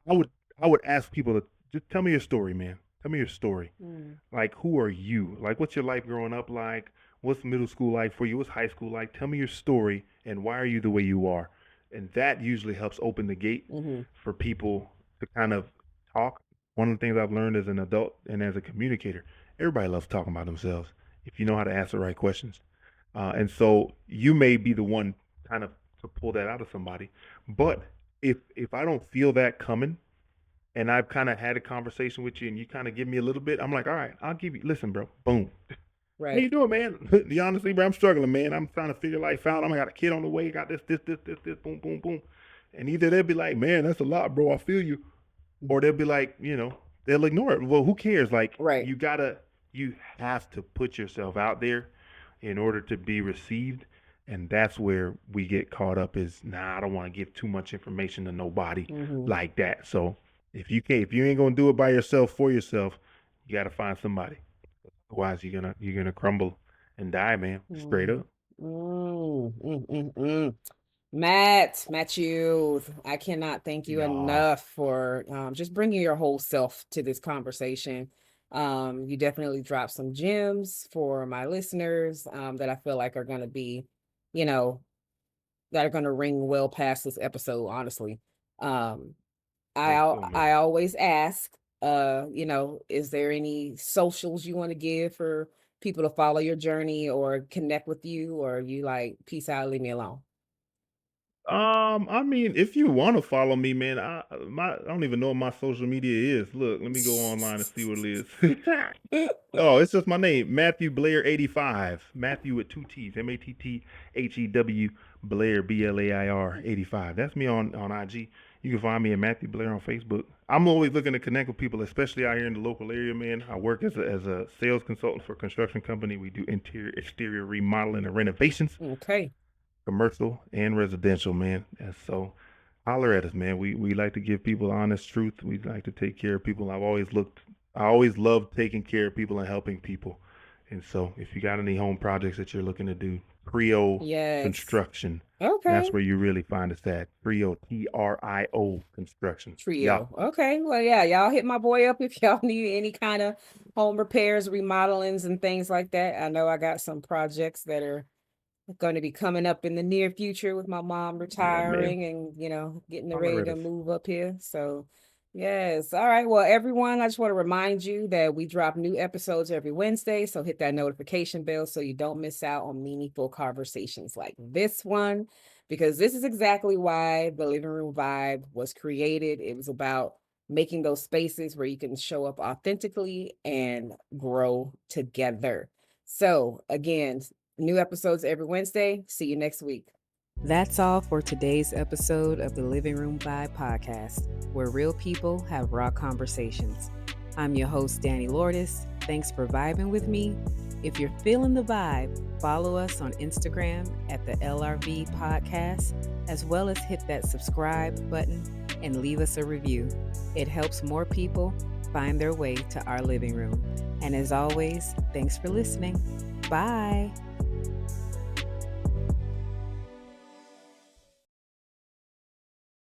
I would I would ask people to just tell me your story, man. Tell me your story. mm, Like, who are you? Like, what's your life growing up like? What's middle school like for you? What's high school like? Tell me your story and why are you the way you are? And that usually helps open the gate mhm, for people to kind of talk. One of the things I've learned as an adult and as a communicator, everybody loves talking about themselves if you know how to ask the right questions. And so you may be the one kind of to pull that out of somebody. But if I don't feel that coming, and I've kind of had a conversation with you and you kind of give me a little bit, I'm like, all right, I'll give you, listen, bro, boom. How right, you doing, man? Honestly, bro, I'm struggling, man. I'm trying to figure life out. I got a kid on the way, got this, boom, boom, boom. And either they'll be like, man, that's a lot, bro. I feel you. Or they'll be like, they'll ignore it. Well, who cares? Like, right, you have to put yourself out there in order to be received. And that's where we get caught up is, nah, I don't want to give too much information to nobody mhm, like that. So if you ain't gonna do it by yourself for yourself, you gotta find somebody. Otherwise you're gonna crumble and die, man. Straight mhm, up. mm. Matthew, I cannot thank you Yeah. enough for just bringing your whole self to this conversation. You definitely dropped some gems for my listeners that I feel like are going to be, you know, that are going to ring well past this episode, honestly. Um, Hope so, I man. always ask, is there any socials you want to give for people to follow your journey or connect with you, or you like, peace out, leave me alone? I mean, if you want to follow me, man, I don't even know what my social media is. Look, let me go online and see what it is. Oh, it's just my name, Matthew Blair 85. Matthew with two T's, Matthew Blair Blair 85. That's me on IG. You can find me at Matthew Blair on Facebook. I'm always looking to connect with people, especially out here in the local area, man. I work as a sales consultant for a construction company. We do interior exterior remodeling and renovations, Okay. commercial and residential, man. And so holler at us, man. We like to give people honest truth. We like to take care of people. I always loved taking care of people and helping people. And so if you got any home projects that you're looking to do, Trio Yes. Construction, Okay. that's where you really find us at. Trio Trio Construction. Yeah. Trio. Okay. Well, yeah, y'all hit my boy up if y'all need any kind of home repairs, remodelings, and things like that. I know I got some projects that are going to be coming up in the near future with my mom Yeah, man. retiring and, getting ready Holler at to us. move up here. So, yes. All right. Well, everyone, I just want to remind you that we drop new episodes every Wednesday. So hit that notification bell so you don't miss out on meaningful conversations like this one, because this is exactly why the living room vibe was created. It was about making those spaces where you can show up authentically and grow together. So, again, new episodes every Wednesday. See you next week. That's all for today's episode of the Living Room Vibe podcast, where real people have raw conversations. I'm your host, Danny Lourdes. Thanks for vibing with me. If you're feeling the vibe, follow us on Instagram at the LRV podcast, as well as hit that subscribe button and leave us a review. It helps more people find their way to our living room. And as always, thanks for listening. Bye.